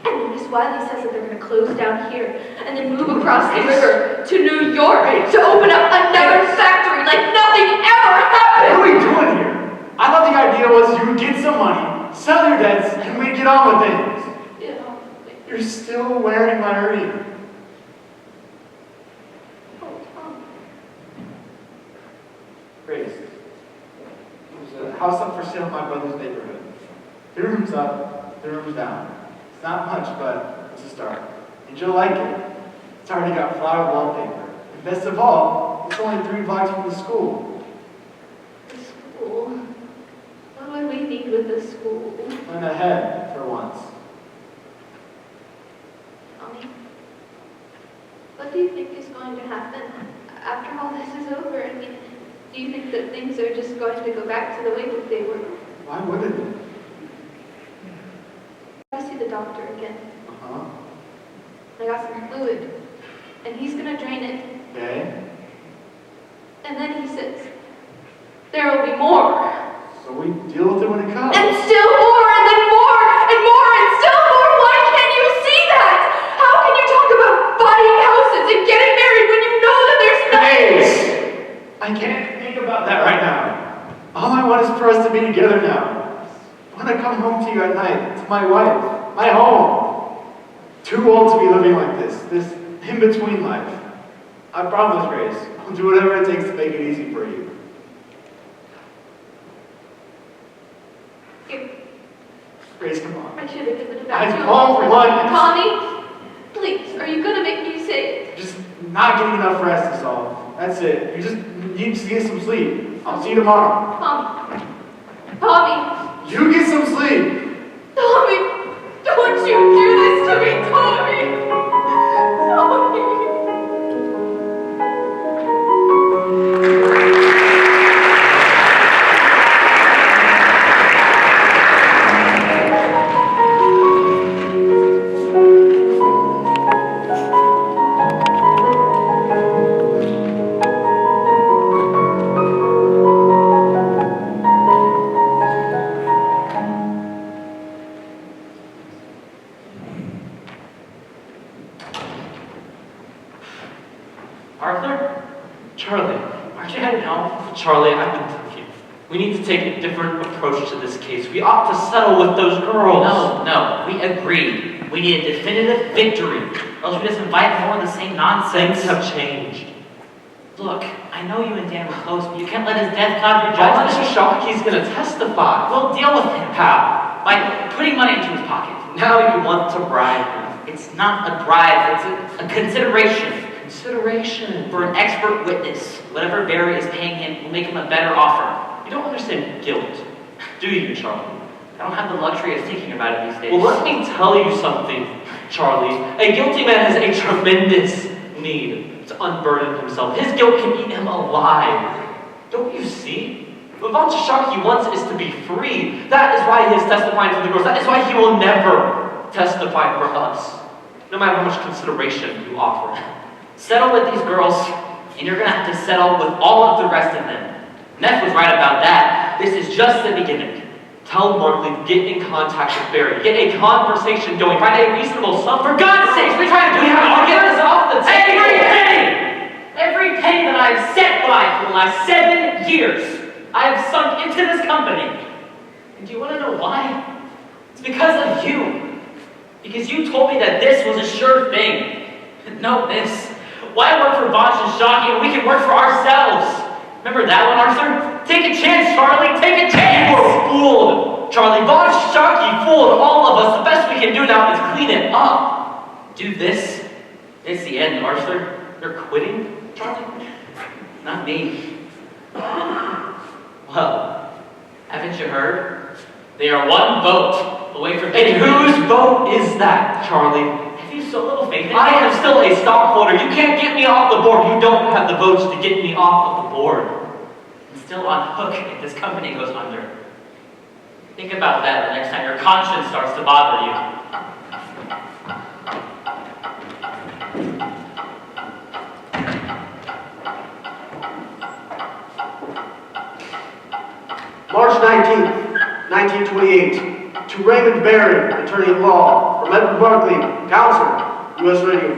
And Miss Wiley says that they're going to close down here and then move across the river to New York to open up another factory like nothing ever happened. What are we doing here? I thought the idea was you would get some money, sell your debts, and we'd get on with things. Yeah. You're still wearing my ring. Grace, there's a house up for sale in my brother's neighborhood. 3 rooms up, 3 rooms down. It's not much, but it's a start. And you'll like it. It's already got flower wallpaper. And best of all, it's only 3 blocks from the school. The school? Oh, What would we need with the school? Plan ahead for once. Tommy, what do you think is going to happen after all this is over? I mean, do you think that things are just going to go back to the way that they were? Why wouldn't it? I see the doctor again. Uh-huh. I got some fluid, and he's gonna drain it. Okay. And then he says, there will be more. So we deal with it when it comes. And still more, and then more, and more, and still more. Why can't you see that? How can you talk about buying houses and getting married when you know that there's nothing? Hey! I can't think about that right now. All I want is for us to be together now. I want to come home to you at night, to my wife, my home. Too old to be living like this in-between life. I promise, Grace, I'll do whatever it takes to make it easy for you. Here, Grace, come on. I should have given it back I to you. don't want it. Tommy, please, are you gonna make me say it? Just not getting enough rest is all. That's it. You just need to get some sleep. I'll see you tomorrow. Tommy, You get some sleep. Tommy, don't you do this to me, Tommy. Tommy. Arthur? Charlie, aren't you heading home? Charlie, I've been thinking. We need to take a different approach to this case. We ought to settle with those girls. No, we agreed. We need a definitive victory, or else we just invite more of the same nonsense. Things have changed. Look, I know you and Dan were close, but you can't let his death cloud your judgment. Mr. Shockey's gonna testify. We'll deal with him. How? By putting money into his pocket. Now you want to bribe him. It's not a bribe, it's a consideration. Consideration. For an expert witness, whatever Barry is paying him will make him a better offer. You don't understand guilt, do you, Charlie? I don't have the luxury of thinking about it these days. Well, let me tell you something, Charlie. A guilty man has a tremendous need to unburden himself. His guilt can eat him alive. Don't you see? What Von Shockey wants is to be free. That is why he is testifying to the girls. That is why he will never testify for us, no matter how much consideration you offer. Settle with these girls, and you're gonna have to settle with all of the rest of them. Neff was right about that. This is just the beginning. Tell Markley to get in contact with Barry. Get a conversation going. Find a reasonable sum. For God's sakes, we're trying to do I'll get this off the table. Every penny that I've set by for the last 7 years, I have sunk into this company. And do you want to know why? It's because of you. Because you told me that this was a sure thing. No, this. Why work for Von Shockey when we can work for ourselves? Remember that one, Arthur? Take a chance, Charlie. Take a chance. You were fooled, Charlie. Von Shockey fooled all of us. The best we can do now is clean it up. Do this. It's the end, Arthur. You're quitting, Charlie? Not me. Well, haven't you heard? They are one vote away from And whose vote is that, Charlie? Have you so little faith in me? I am still a stockholder. You can't get me off the board. You don't have the votes to get me off of the board. I'm still on hook if this company goes under. Think about that the next time your conscience starts to bother you. March 19th, 1928. To Raymond Barry, attorney at law, from Edward Barkley, counselor, U.S. Radio.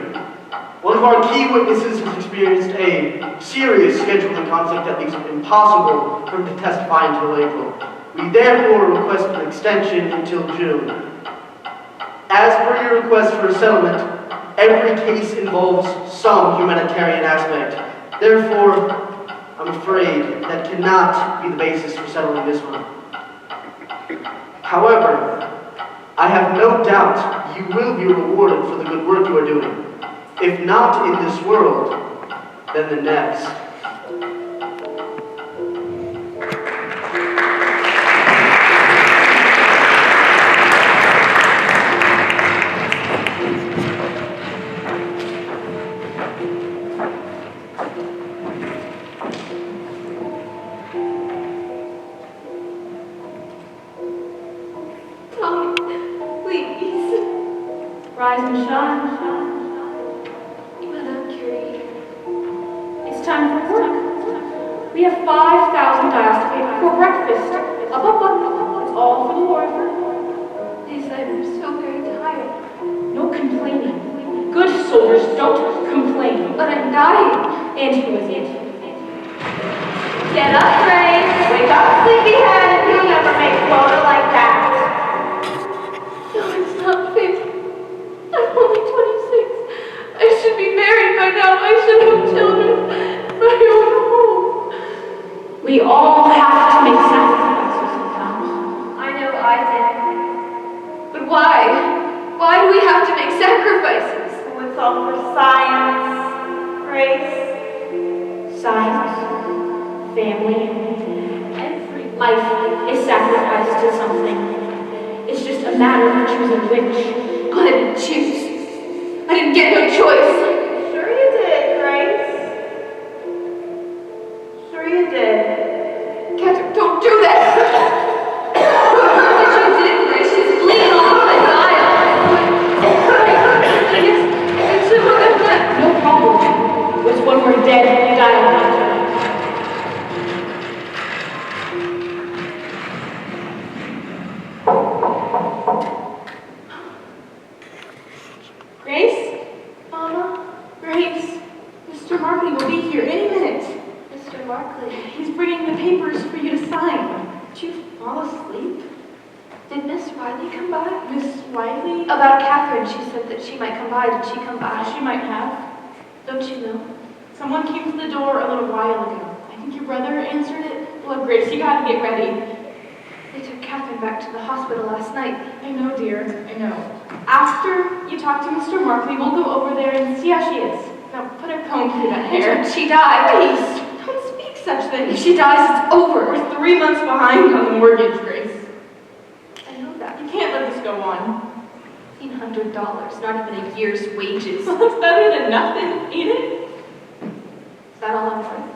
One of our key witnesses has experienced a serious scheduling conflict that makes it impossible for him to testify until April. We therefore request an extension until June. As per your request for a settlement, every case involves some humanitarian aspect. Therefore, I'm afraid that cannot be the basis for settling this one. However, I have no doubt you will be rewarded for the good work you are doing. If not in this world, then the next. Rise and shine. Madame Curie. It's time for work. We have 5,000 dials to pay before breakfast. Up, up, up. It's all for the war effort. Please, I'm so very tired. No complaining. Good soldiers don't complain. But I'm dying. And who is it? Get up, Grace. Wake up, sleepyhead. You'll never make quota like that. No, it's not fair. I'm only 26. I should be married by now. I should have children. My own home. We all have to make sacrifices sometimes. I know I did. But why? Why do we have to make sacrifices? Oh, it's all for science, Grace. Science, family, every life is sacrificed to something. It's just a matter of choosing which. I didn't choose. I didn't get no choice. Sure you did, Grace. Sure you did. Catherine, don't do that. What you did, Grace? She's bleeding all over the dial. It's a No problem. It's when we're dead, we die on that. Grace? Mama? Grace? Mr. Markley will be here any minute. Mr. Markley. He's bringing the papers for you to sign. Did you fall asleep? Did Miss Wiley come by? Miss Wiley? About Catherine, she said that she might come by. Did she come by? She might have. Don't you know? Someone came to the door a little while ago. I think your brother answered it. Look, Grace, you gotta get ready. They took Catherine back to the hospital last night. I know, dear, I know. After you talk to Mr. Markley, we'll go over there and see how she is. Now, put a comb through that hair. Did she die? Grace, don't speak such If things. she dies, it's over. We're 3 months behind on the mortgage, Grace. I know that. You can't let this go on. $1,500, not even a year's wages. That's better than nothing, ain't it? Is that all I'm worth?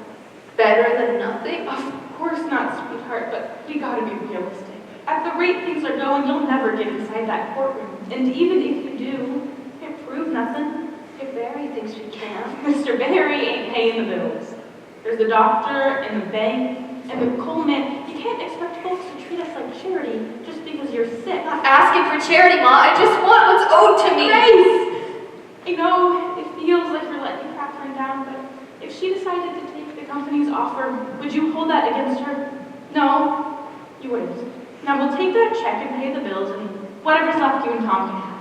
Better than nothing? Of course not, sweetheart, but we gotta be realistic. At the rate things are going, you'll never get inside that courtroom. And even if you do, you can't prove nothing. If Barry thinks we can. Mr. Barry ain't paying the bills. There's the doctor and the bank and the coal man. You can't expect folks to treat us like charity just because you're sick. I'm not asking for charity, Ma. I just want what's owed to me. Grace! I know it feels like you're letting Catherine down, but if she decided to take the company's offer, would you hold that against her? No, you wouldn't. Now we'll take that check and pay the bills, and whatever's left you and Tom can have.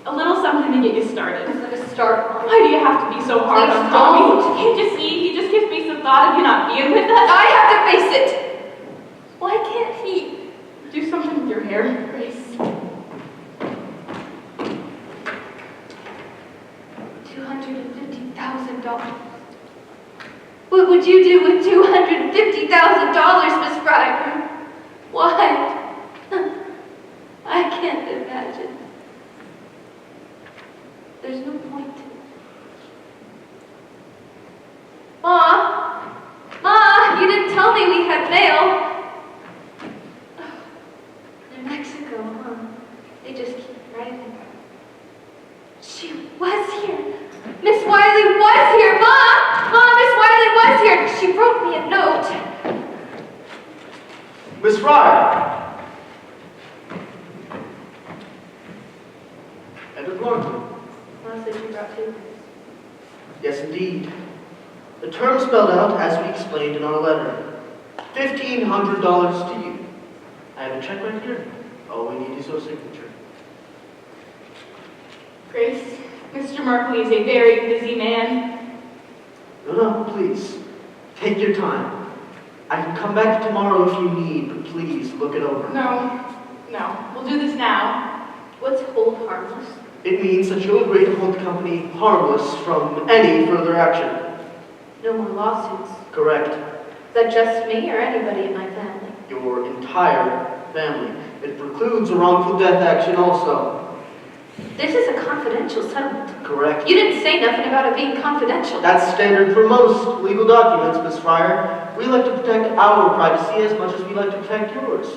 A little something to get you started. Let us start, Mom. Why do you have to be so hard Please on Tommy? don't. Can't you see? He just gives me some thought of you not being with us. I have to face it. Why can't he? Do something with your hair, Grace. $250,000. What would you do with $250,000, Miss Fryer? Why? I can't imagine. There's no point. Ma! Ma! You didn't tell me we had mail. They're Mexico, huh? They just keep writing. She was here. Miss Wiley was here, Ma! Ma, Miss Wiley was here. She wrote me a note. Miss Fryer! Edward Markley. Ma said you brought two. Yes, indeed. The terms spelled out as we explained in our letter. $1,500 to you. I have a check right here. All we need is your signature. Grace, Mr. Markley is a very busy man. No, please. Take your time. I can come back tomorrow if you need, but please look it over. No. We'll do this now. What's hold harmless? It means that you'll agree to hold the company harmless from any further action. No more lawsuits. Correct. Is that just me or anybody in my family? Your entire family. It precludes a wrongful death action also. This is a confidential settlement. Correct. You didn't say nothing about it being confidential. That's standard for most legal documents, Miss Fryer. We like to protect our privacy as much as we like to protect yours.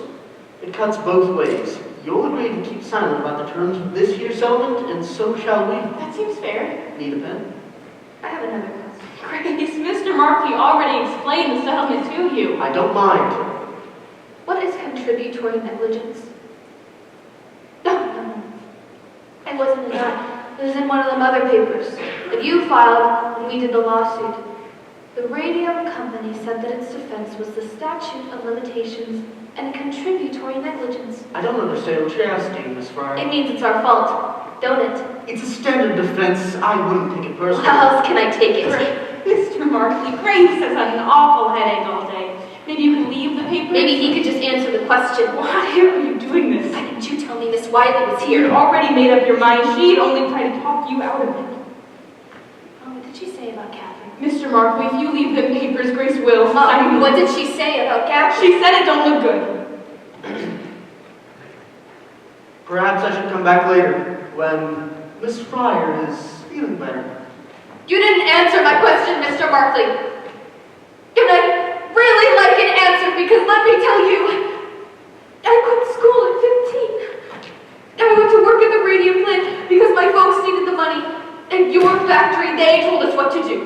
It cuts both ways. You'll agree to keep silent about the terms of this here settlement, and so shall we. That seems fair. Need a pen? I have another question. Grace, Mr. Markley already explained the settlement to you. I don't mind. What is contributory negligence? No. It wasn't in that. It was in one of them other papers that you filed when we did the lawsuit. The Radium Company said that its defense was the statute of limitations and contributory negligence. I don't understand what you're asking, Miss Fryer. It means it's our fault, don't it? It's a standard defense. I wouldn't take it personally. How else can I take it? Mr. Markley, Grace has had an awful headache all day. Maybe you can leave the paper? Maybe he could just answer the question. Why are you doing this? Why didn't you tell me Miss Wiley was You here? already made up your mind. She'd only try to talk you out of it. Oh, what did she say about Catherine? Mr. Markley, if you leave them papers, Grace will. Mom, what did she say about Catherine? She said it don't look good. Perhaps I should come back later, when Miss Fryer is feeling better. You didn't answer my question, Mr. Markley. And I'd really like an answer, because let me tell you, I quit school at 15. I went to work at the radium plant because my folks needed the money. And your factory, they told us what to do.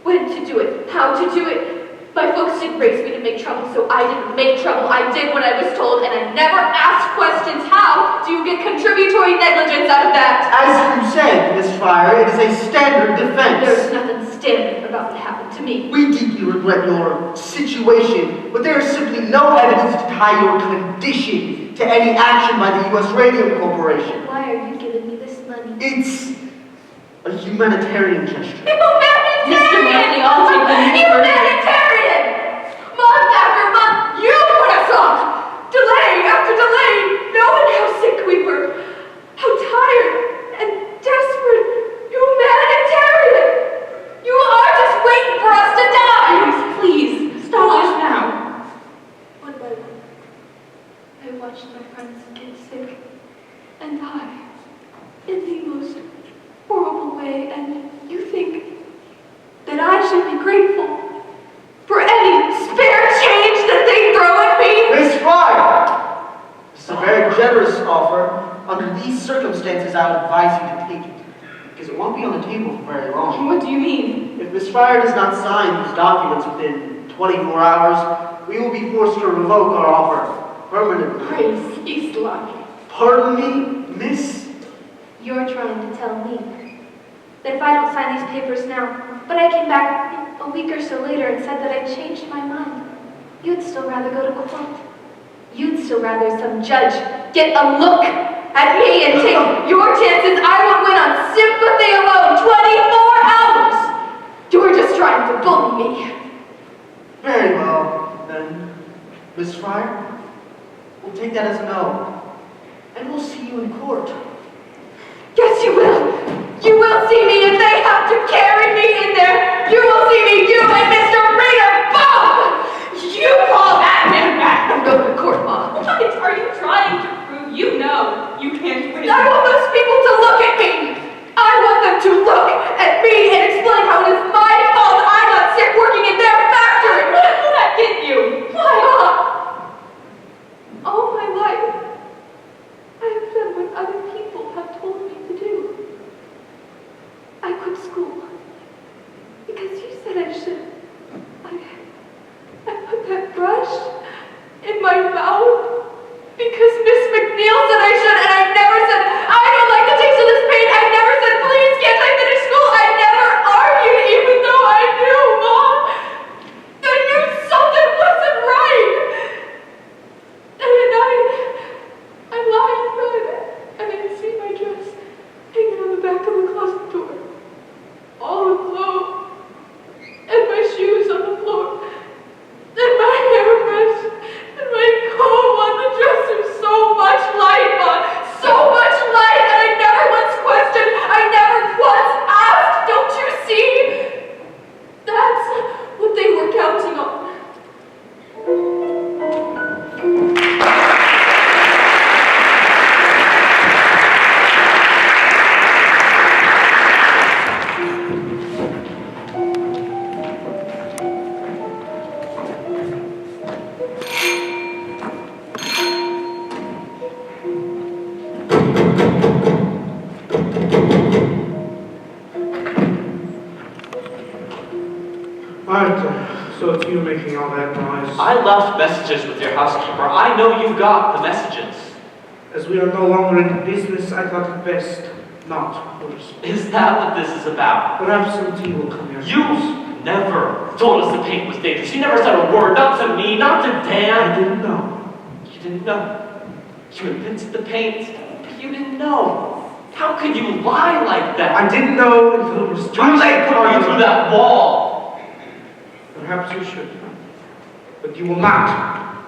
When to do it, how to do it. My folks didn't raise me to make trouble, so I didn't make trouble. I did what I was told, and I never asked questions. How do you get contributory negligence out of that? As you said, Miss Fryer, it is a standard defense. There's nothing standard about what happened to me. We deeply regret your situation, but there is simply no evidence to tie your condition to any action by the U.S. Radium Corporation. Why are you giving me this money? It's a humanitarian gesture. Humanitarian! Mr. Markley, I'll take the paper. Humanitarian! Month after month, you put us off! Delay after delay, knowing how sick we were, how tired and desperate. Humanitarian! You are just waiting for us to die! Please, stop this now. One by one, I watched my friends get sick and die in the most horrible way, and you think that I should be grateful for any spare change that they throw at me? Miss Fryer! This is a very generous offer. Under these circumstances, I would advise you to take it, because it won't be on the table for very long. What do you mean? If Miss Fryer does not sign these documents within 24 hours, we will be forced to revoke our offer permanently. Grace, he's lying. Pardon me, Miss? You're trying to tell me that if I don't sign these papers now, but I came back a week or so later and said that I'd changed my mind, you'd still rather go to court. You'd still rather some judge get a look at me and take your chances I would win on sympathy alone, 24 hours. You're just trying to bully me. Very well, then, Miss Fryer. We'll take that as a no. And we'll see you in court. Yes, you will. You will see me if they have to carry me in there. You will see me, you and Mr. Reader, both. You call that man back. I'm going to court, Mom. What are you trying to prove? You know you can't win. I want those people to look at me. I want them to look at me and explain how it is my fault I got sick working in their factory. What will that get you? Why, Mom? All my life, I have done what other people have told me to do. I quit school because you said I should. I put that brush in my mouth because Miss McNeil said I should, and I never said I don't like thought you were making all that noise. I left messages with your housekeeper. I know you got the messages. As we are no longer in business, I thought it best not to respond. Is that what this is about? Perhaps some tea will come here. You never told us the paint was dangerous. You never said a word, not to me, not to Dan. I didn't know. You didn't know. You invented the paint, but you didn't know. How could you lie like that? I didn't know until it was too late to put you through that wall. Perhaps you should. But you will not.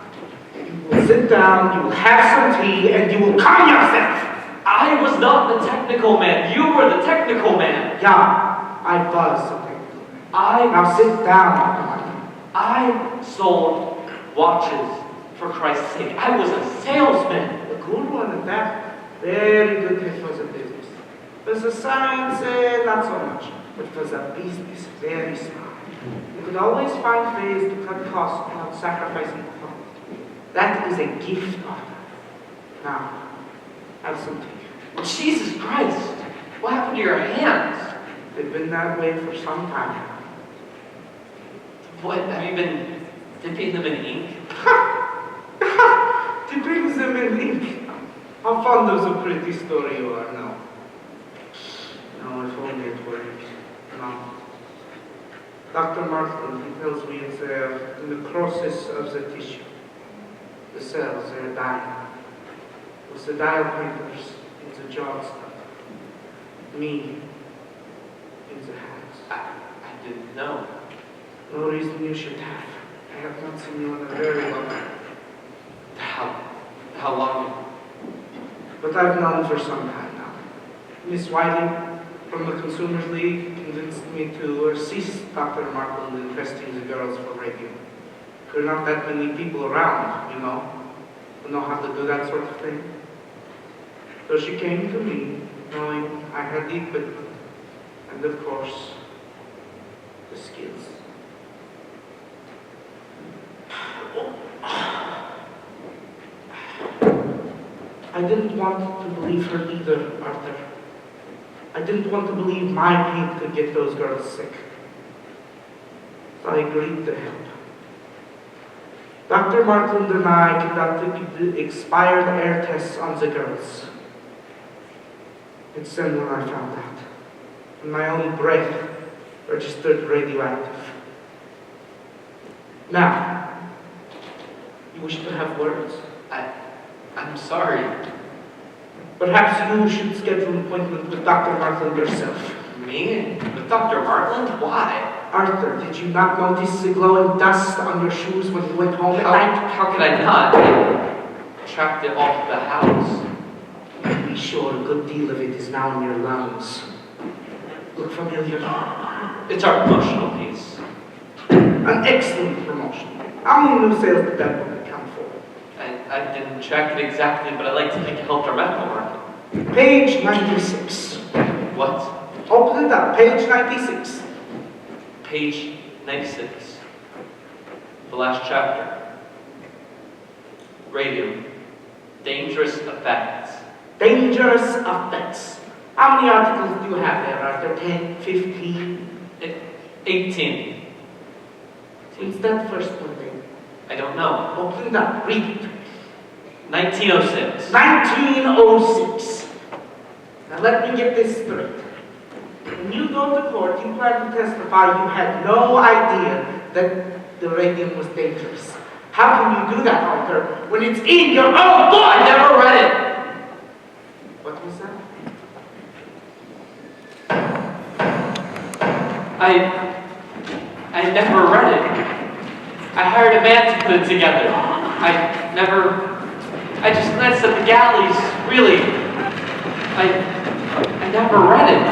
You will sit down, you will have some tea, and you will calm yourself. I was not the technical man. You were the technical man. Yeah, I was the technical man. Now sit down, Dr. Martin. I sold watches, for Christ's sake. I was a salesman. A good one at that. Very good it was a business. It was a science, not so much. But it was a business, very smart. You could always find ways to cut costs without sacrificing quality. That is a gift, Arthur. Now, have some tea. Jesus Christ! What happened to your hands? They've been that way for some time now. What, have you been dipping them in ink? Dipping them in ink? How fond of the pretty story you are now. No, if only it were ink. No. Dr. Martin, he tells me it's in the necrosis of the tissue. The cells, they're dying. With the dial printers in the jaw stuff. Me in the hands. I didn't know. No reason you should have. I have not seen you in a very long time. How long? But I've known for some time now. Miss Whiting from the Consumers League convinced me to assist Dr. Markle in testing the girls for radium. There are not that many people around, who know how to do that sort of thing. So she came to me, knowing I had the equipment and, of course, the skills. I didn't want to believe her either, Arthur. I didn't want to believe my paint could get those girls sick. So I agreed to help. Dr. Markland and I conducted the expired air tests on the girls. It's then when I found out. And my own breath registered radioactive. Now, you wish to have words? I'm sorry. Perhaps you should schedule an appointment with Dr. Markland yourself. Me? With Dr. Markland? Why? Arthur, did you not notice the glowing dust on your shoes when you went home at night? How could I not? I tracked it off the house. Be sure a good deal of it is now in your lungs. Look familiar? It's our promotional piece. An excellent promotion. How many new sales did that book account for? I didn't track it exactly, but I like to think it helped our medical market. Page 96. What? Open it up. Page 96. Page 96. The last chapter. Radium. Dangerous effects. Dangerous effects. How many articles do you have there, Arthur? 10, 15? 18. What's that first one then? I don't know. Open it up. Read it. 1906. 1906. Now let me get this straight. When you go to court, you plan to testify you had no idea that the radium was dangerous. How can you do that, Arthur, when it's in your own book? I never read it. What was that? I never read it. I hired a man to put it together. I just glanced at the galleys, really. I never read it.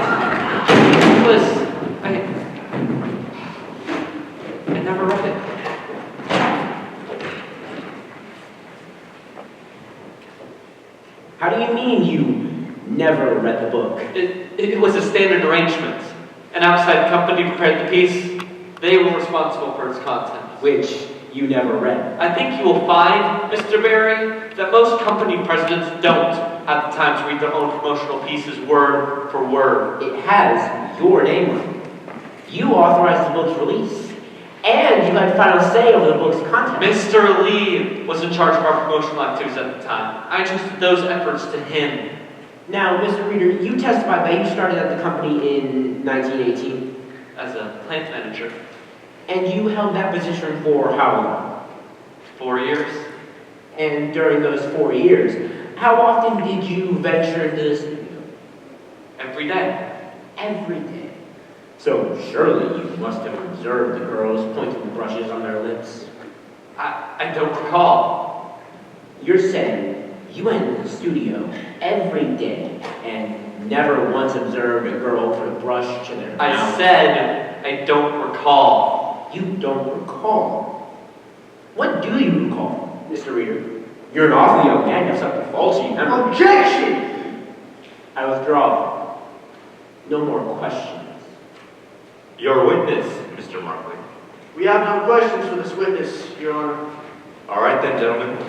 I never read it. How do you mean you never read the book? It was a standard arrangement. An outside company prepared the piece. They were responsible for its content. Which you never read. I think you will find, Mr. Berry, that most company presidents don't have the time to read their own promotional pieces word for word. It has your name on it. You authorized the book's release. And you had final say over the book's content. Mr. Lee was in charge of our promotional activities at the time. I entrusted those efforts to him. Now, Mr. Reader, you testified that you started at the company in 1918. As a plant manager. And you held that position for how long? 4 years. And during those 4 years, how often did you venture into the studio? Every day. Every day. So surely you must have observed the girls pointing the brushes on their lips. I don't recall. You're saying you went into the studio every day and never once observed a girl put a brush to their mouth? I said I don't recall. You don't recall? What do you recall, Mr. Reader? You're an awfully young man, you have such a faulty memory. Objection! I withdraw. No more questions. Your witness, Mr. Markley. We have no questions for this witness, Your Honor. All right then, gentlemen.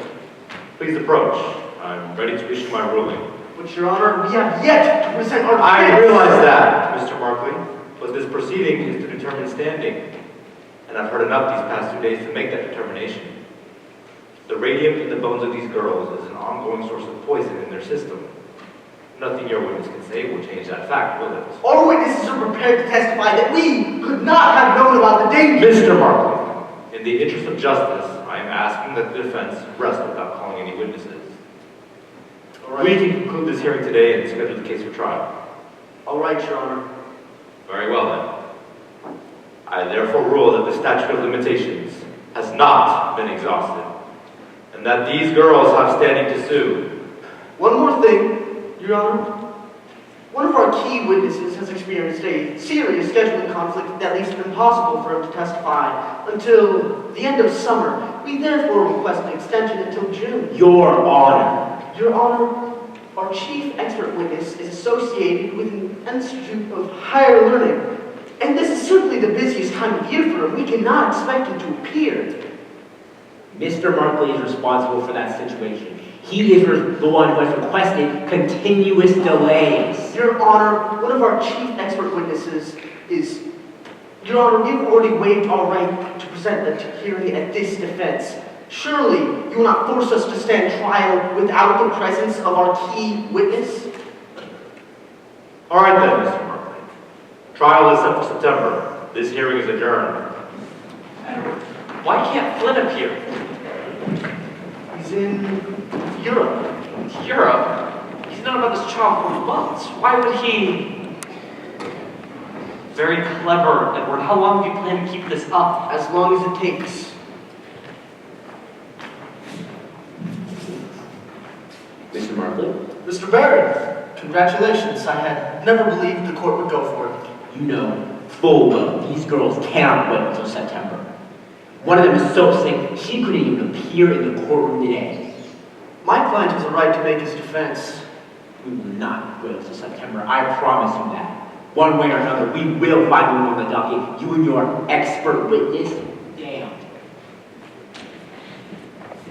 Please approach. I'm ready to issue my ruling. But, Your Honor, we have yet to present our I defense. realize that, Mr. Markley, but this proceeding is to determine standing. And I've heard enough these past 2 days to make that determination. The radium in the bones of these girls is an ongoing source of poison in their system. Nothing your witness can say will change that fact, will it? Our witnesses are prepared to testify that we could not have known about the danger. Mr. Markley, in the interest of justice, I am asking that the defense rest without calling any witnesses. All right. We can conclude this hearing today and schedule the case for trial. All right, Your Honor. Very well then. I therefore rule that the statute of limitations has not been exhausted, and that these girls have standing to sue. One more thing, Your Honor. One of our key witnesses has experienced a serious scheduling conflict that makes it impossible for him to testify until the end of summer. We therefore request an extension until June. Your Honor. Your Honor, our chief expert witness is associated with an Institute of Higher Learning, and this is simply the busiest time of year for him. We cannot expect him to appear. Mr. Markley is responsible for that situation. He is the one who has requested continuous delays. Your Honor, one of our chief expert witnesses is... Your Honor, we've already waived our right to present the hearing at this defense. Surely, you will not force us to stand trial without the presence of our key witness? All right then, Mr. Markley. Trial is set for September. This hearing is adjourned. Why can't Flynn appear? He's in Europe. Europe? He's known about this child for months. Why would he? Very clever, Edward. How long do you plan to keep this up? As long as it takes. Mr. Markley? Mr. Barron, congratulations. I had never believed the court would go for it. You know full well these girls cannot wait until September. One of them is so sick, she couldn't even appear in the courtroom today. My client has a right to make his defense. We will not wait until September, I promise you that. One way or another, we will find you on the docket. You and your expert witness. Damn.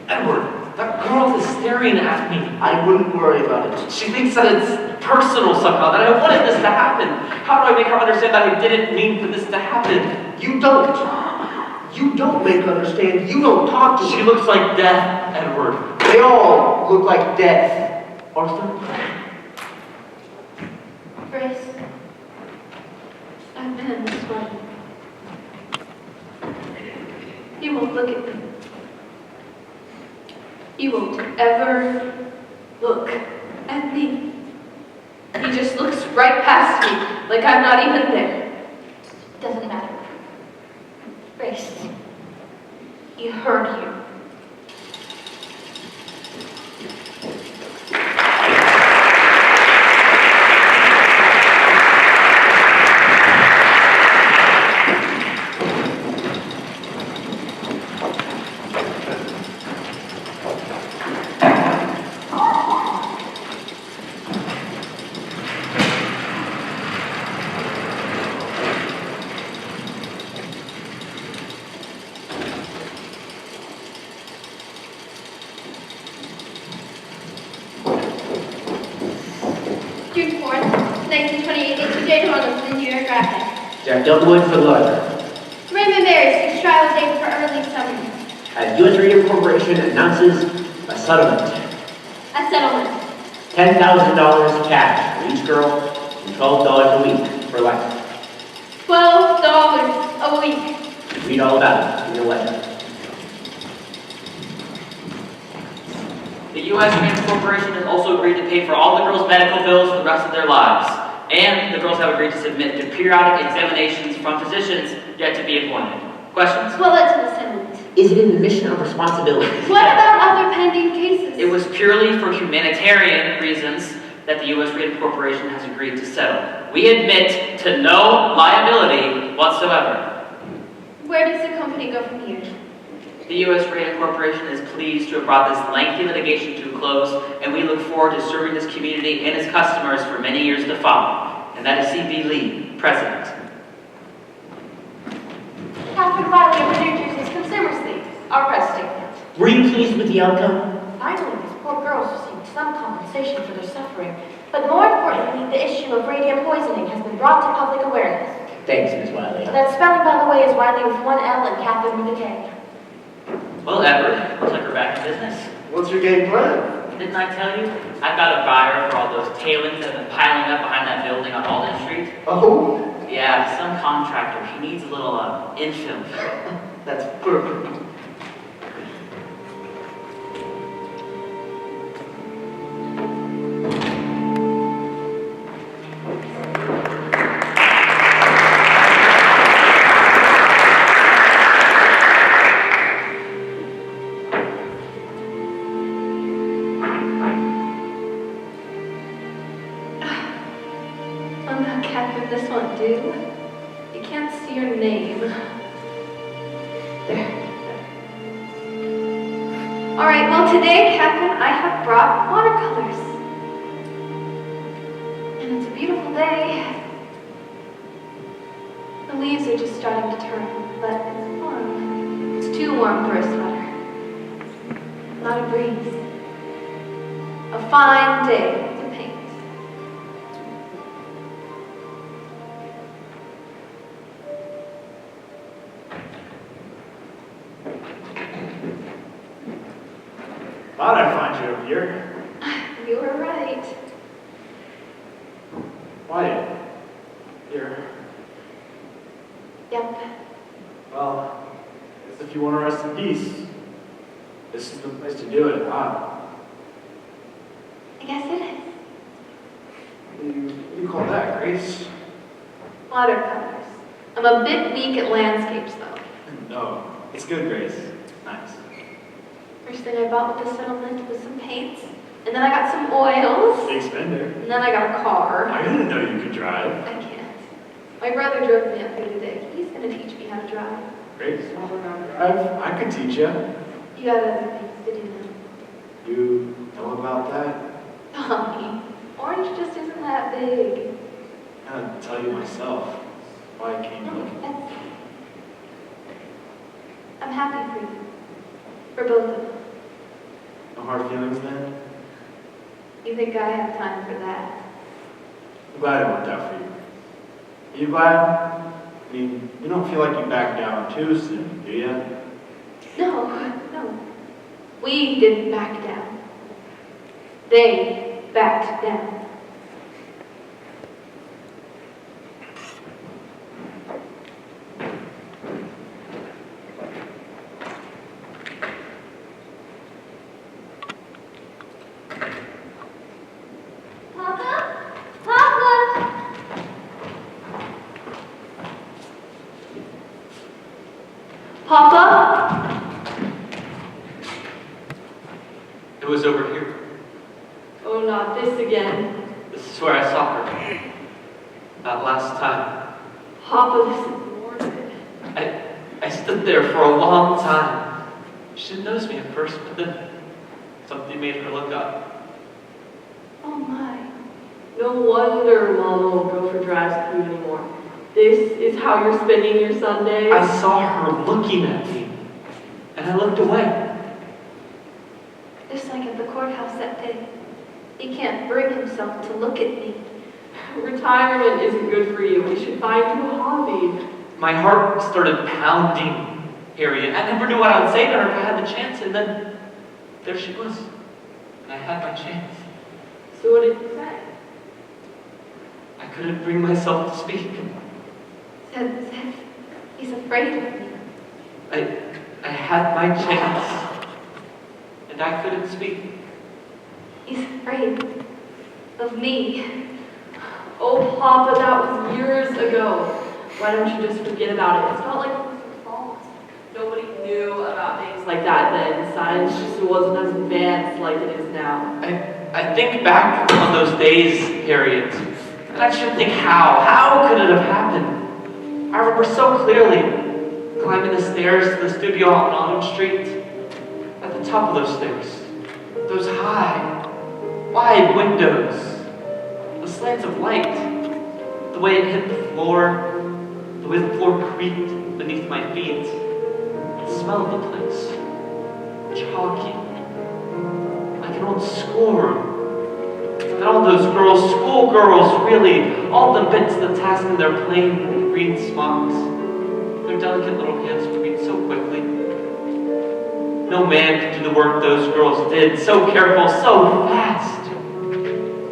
Edward, that girl is staring at me. I wouldn't worry about it. She thinks that it's personal somehow, that I wanted this to happen. How do I make her understand that I didn't mean for this to happen? You don't. You don't make her understand. You don't talk to her. She looks like death, Edward. They all look like death. Arthur? Grace, I've been this way. You won't look at me. You won't ever look at me. He just looks right past me, like I'm not even there. It doesn't matter. Grace, he heard you. June 4th, 1928, Mr. J. Douglas, the New York Graphic. Jack Dudley for the letter. Raymond Berry, today's trial date for early summer. As U.S. Radio Corporation announces a settlement. A settlement. $10,000 cash for each girl and $12 a week for life. $12 a week. Read all about it in your letter. The U.S. Radio Corporation has also agreed to pay for all the girls' medical bills for the rest of their lives. And the girls have agreed to submit to periodic examinations from physicians yet to be appointed. Questions? What led to the settlement? Is it in the mission of responsibility? What about other pending cases? It was purely for humanitarian reasons that the U.S. Radio Corporation has agreed to settle. We admit to no liability whatsoever. Where does the company go from here? The U.S. Radio Corporation is pleased to have brought this lengthy litigation to a close, and we look forward to serving this community and its customers for many years to follow. And that is C.B. Lee, President. Catherine Riley of the New Jersey's Consumer League, our press statement. Were you pleased with the outcome? Finally, these poor girls received some compensation for their suffering. But more importantly, the issue of radium poisoning has been brought to public awareness. Thanks, Ms. Wiley. That spelling, by the way, is Riley with one L and Catherine with a K. Well, Edward, looks like we're back in business. What's your game plan? Didn't I tell you? I've got a buyer for all those tailings that have been piling up behind that building on Alden Street. Oh? Yeah, some contractor. He needs a little infill. That's perfect. This won't do. You can't see your name. There. All right, well today, Catherine, I have brought watercolors. And it's a beautiful day. The leaves are just starting to turn, but it's warm. It's too warm for a sweater. Not a breeze. A fine day to paint. Thought I'd find you up here. You were right. Wyatt, you're... Yep. Well, I guess if you want to rest in peace, this is the place to do it, huh? I guess it is. What do you call that, Grace? Watercolors. I'm a bit weak at landscapes, though. No, it's good, Grace. Nice. First thing I bought with the settlement was some paints, and then I got some oils, Big spender. and then I got a car. I didn't know you could drive. I can't. My brother drove me up here today. He's going to teach me how to drive. Grace, you want to learn how to drive? I could teach you. You got other things to do now. You know about that? Tommy, Orange just isn't that big. I gotta tell you myself. Why I came looking. I'm happy for you. For both of them. No hard feelings then? You think I have time for that? I'm glad it worked out for you. Are you glad? I mean, you don't feel like you backed down too soon, do you? No. We didn't back down. They backed down. Papa? It was over here. Oh, not this again. This is where I saw her. That last time. Papa, this is morbid. I stood there for a long time. She didn't notice me at first, but then something made her look up. Oh my. No wonder Mama won't go for drives with you anymore. This is how you're spending your Sundays? I saw her looking at me, and I looked away. Just like at the courthouse that day. He can't bring himself to look at me. Retirement isn't good for you. We should find you a hobby. My heart started pounding. Harriet. I never knew what I would say to her if I had the chance, and then there she was. And I had my chance. So what did you say? I couldn't bring myself to speak. Said he's afraid of me. I had my chance, and I couldn't speak. He's afraid of me. Oh, Papa, that was years ago. Why don't you just forget about it? It's not like it was your fault. Nobody knew about things like that then. Science just wasn't as advanced like it is now. I think back on those days, Harriet, and I should think how could it have happened? I remember so clearly climbing the stairs to the studio on Autumn Street. At the top of those stairs, those high, wide windows, the slants of light, the way it hit the floor, the way the floor creaked beneath my feet, the smell of the place, chalky, like an old schoolroom. And all those girls, schoolgirls really, all the bits of the task in their plain green smocks, their delicate little hands moving so quickly. No man could do the work those girls did, so careful, so fast.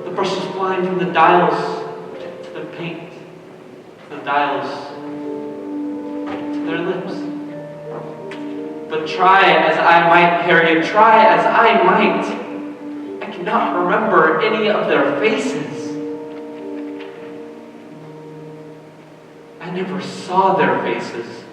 The brushes flying from the dials to the paint, the dials to their lips. But try as I might, Harriet, try as I might, I cannot remember any of their faces. I never saw their faces.